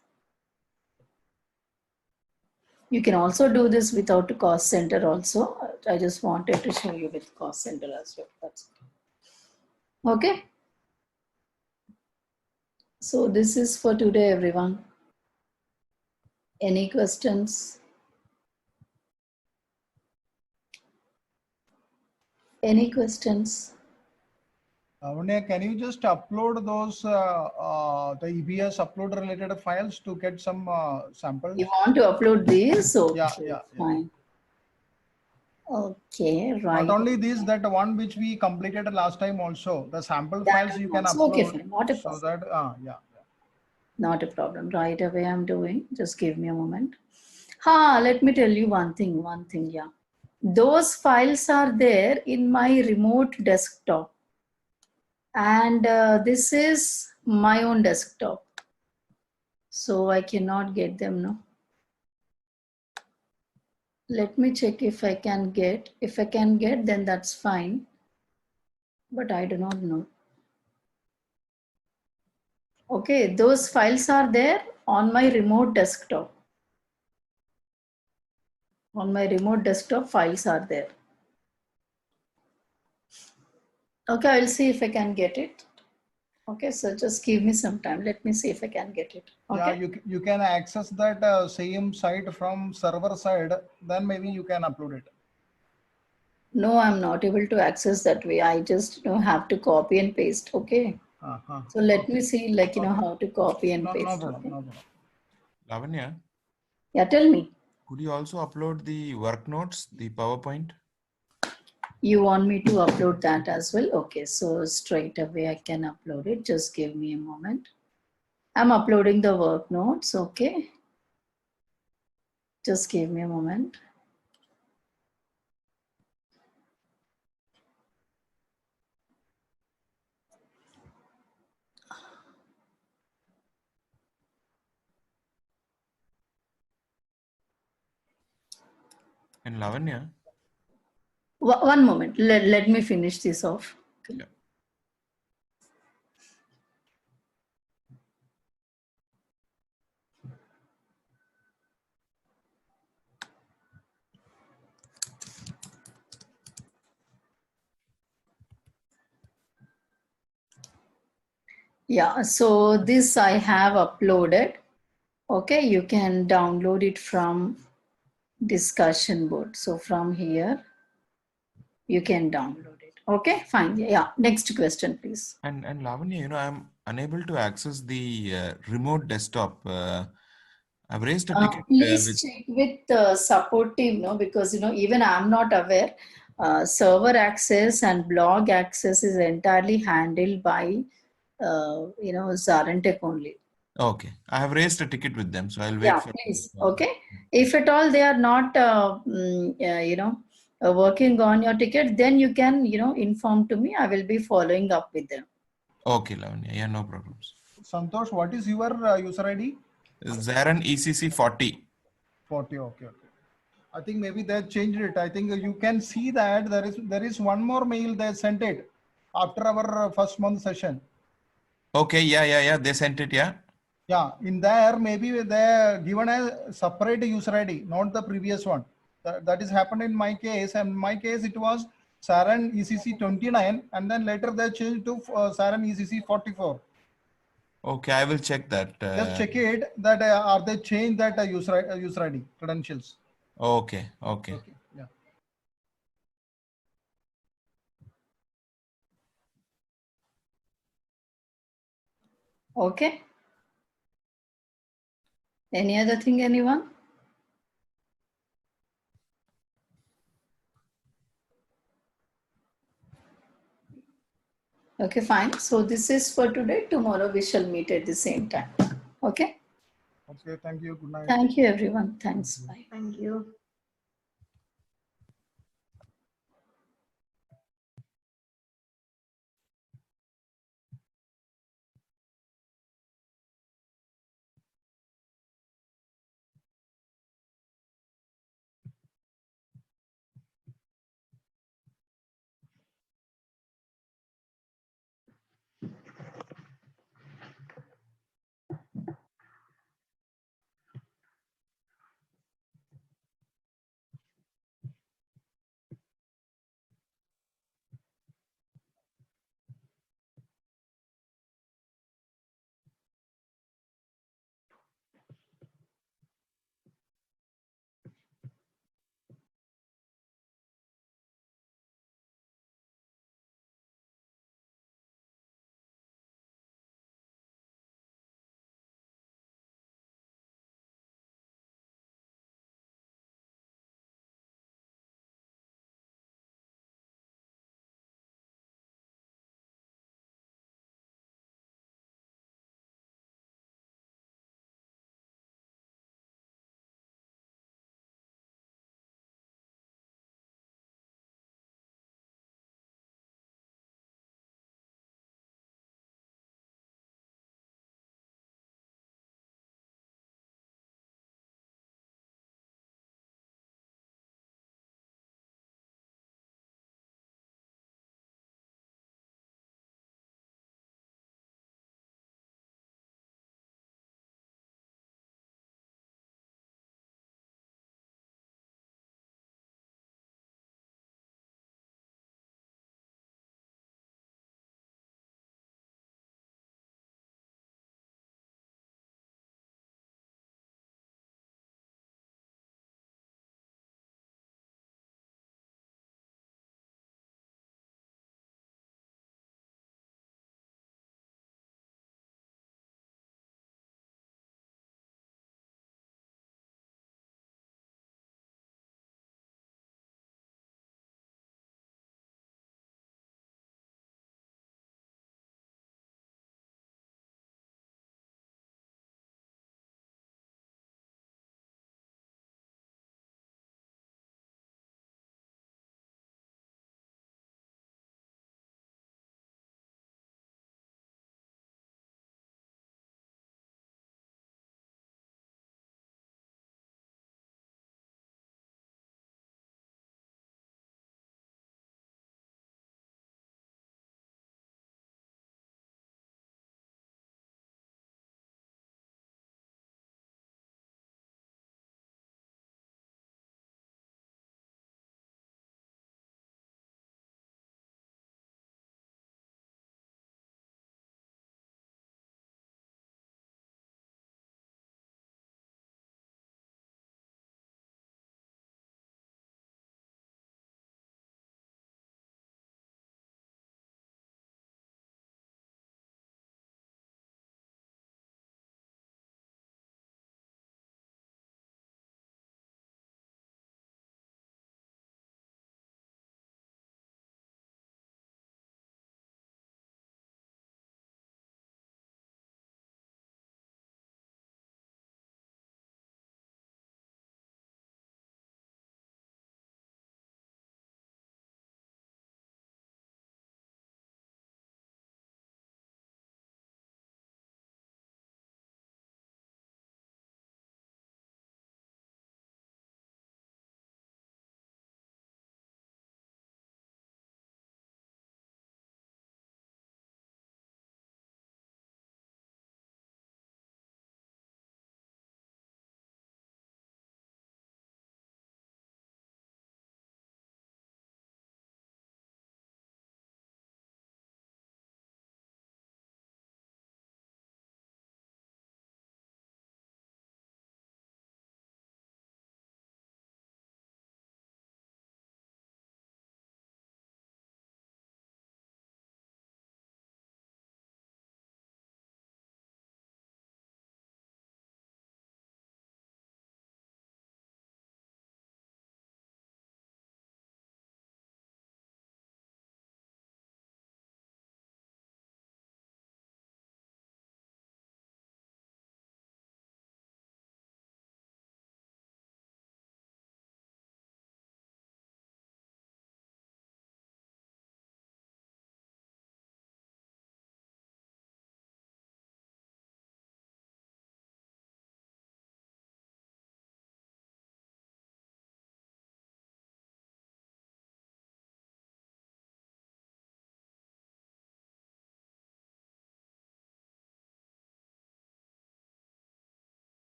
[SPEAKER 1] You can also do this without a cost center also. I just wanted to show you with cost center as well. That's it. Okay. So this is for today, everyone. Any questions? Any questions?
[SPEAKER 3] Lavanya, can you just upload those the EBS upload related files to get some samples?
[SPEAKER 1] You want to upload these? Okay,
[SPEAKER 3] Yeah.
[SPEAKER 1] fine. Okay, right.
[SPEAKER 3] Not only these, that one which we completed last time also, the sample files you can
[SPEAKER 1] Also,
[SPEAKER 3] upload.
[SPEAKER 1] okay, fine. Not a problem.
[SPEAKER 3] So that, yeah.
[SPEAKER 1] Not a problem. Right away I'm doing. Just give me a moment. Let me tell you one thing, yeah. Those files are there in my remote desktop. And this is my own desktop. So I cannot get them now. Let me check if I can get. If I can get, then that's fine. But I do not know. Okay, those files are there on my remote desktop. On my remote desktop, files are there. Okay, I'll see if I can get it. Okay, so just give me some time. Let me see if I can get it. Okay.
[SPEAKER 3] Yeah, you can access that same site from server side. Then maybe you can upload it.
[SPEAKER 1] No, I'm not able to access that way. I just have to copy and paste. Okay. So let me see, like how to copy and paste.
[SPEAKER 3] No problem.
[SPEAKER 4] Lavanya,
[SPEAKER 1] Yeah, tell me.
[SPEAKER 4] could you also upload the work notes, the PowerPoint?
[SPEAKER 1] You want me to upload that as well? Okay, so straight away I can upload it. Just give me a moment. I'm uploading the work notes. Okay. Just give me a moment.
[SPEAKER 4] And Lavanya?
[SPEAKER 1] One moment. Let me finish this off. Okay.
[SPEAKER 4] Yeah.
[SPEAKER 1] Yeah, so this I have uploaded. Okay, you can download it from discussion board. So from here, you can download it. Okay, fine. Yeah, next question, please.
[SPEAKER 4] And Lavanya, you know, I'm unable to access the remote desktop. I've raised a ticket
[SPEAKER 1] Please
[SPEAKER 4] with.
[SPEAKER 1] check with the support team, no, because even I'm not aware. Server access and blog access is entirely handled by Zarentech only.
[SPEAKER 4] Okay, I have raised a ticket with them, so I'll wait
[SPEAKER 1] Yeah,
[SPEAKER 4] for.
[SPEAKER 1] please. Okay. If at all they are not, working on your ticket, then you can, inform to me. I will be following up with them.
[SPEAKER 4] Okay, Lavanya, yeah, no problems.
[SPEAKER 3] Santosh, what is your user ID?
[SPEAKER 4] Zaran ECC 40.
[SPEAKER 3] 40. Okay. I think maybe they changed it. I think you can see that there is one more mail they sent it after our first month session.
[SPEAKER 4] Okay, yeah. They sent it, yeah.
[SPEAKER 3] Yeah, in there maybe they given a separate user ID, not the previous one. That is happened in my case. And in my case, it was Saran ECC 29, and then later they changed to Saran ECC 44.
[SPEAKER 4] Okay, I will check that.
[SPEAKER 3] Just check it that are they changed that user ID credentials.
[SPEAKER 4] Okay.
[SPEAKER 3] Yeah.
[SPEAKER 1] Okay. Any other thing, anyone? Okay, fine. So this is for today. Tomorrow we shall meet at the same time. Okay.
[SPEAKER 3] Okay. Thank you. Good night.
[SPEAKER 1] Thank you, everyone. Thanks. Bye.
[SPEAKER 5] Thank you.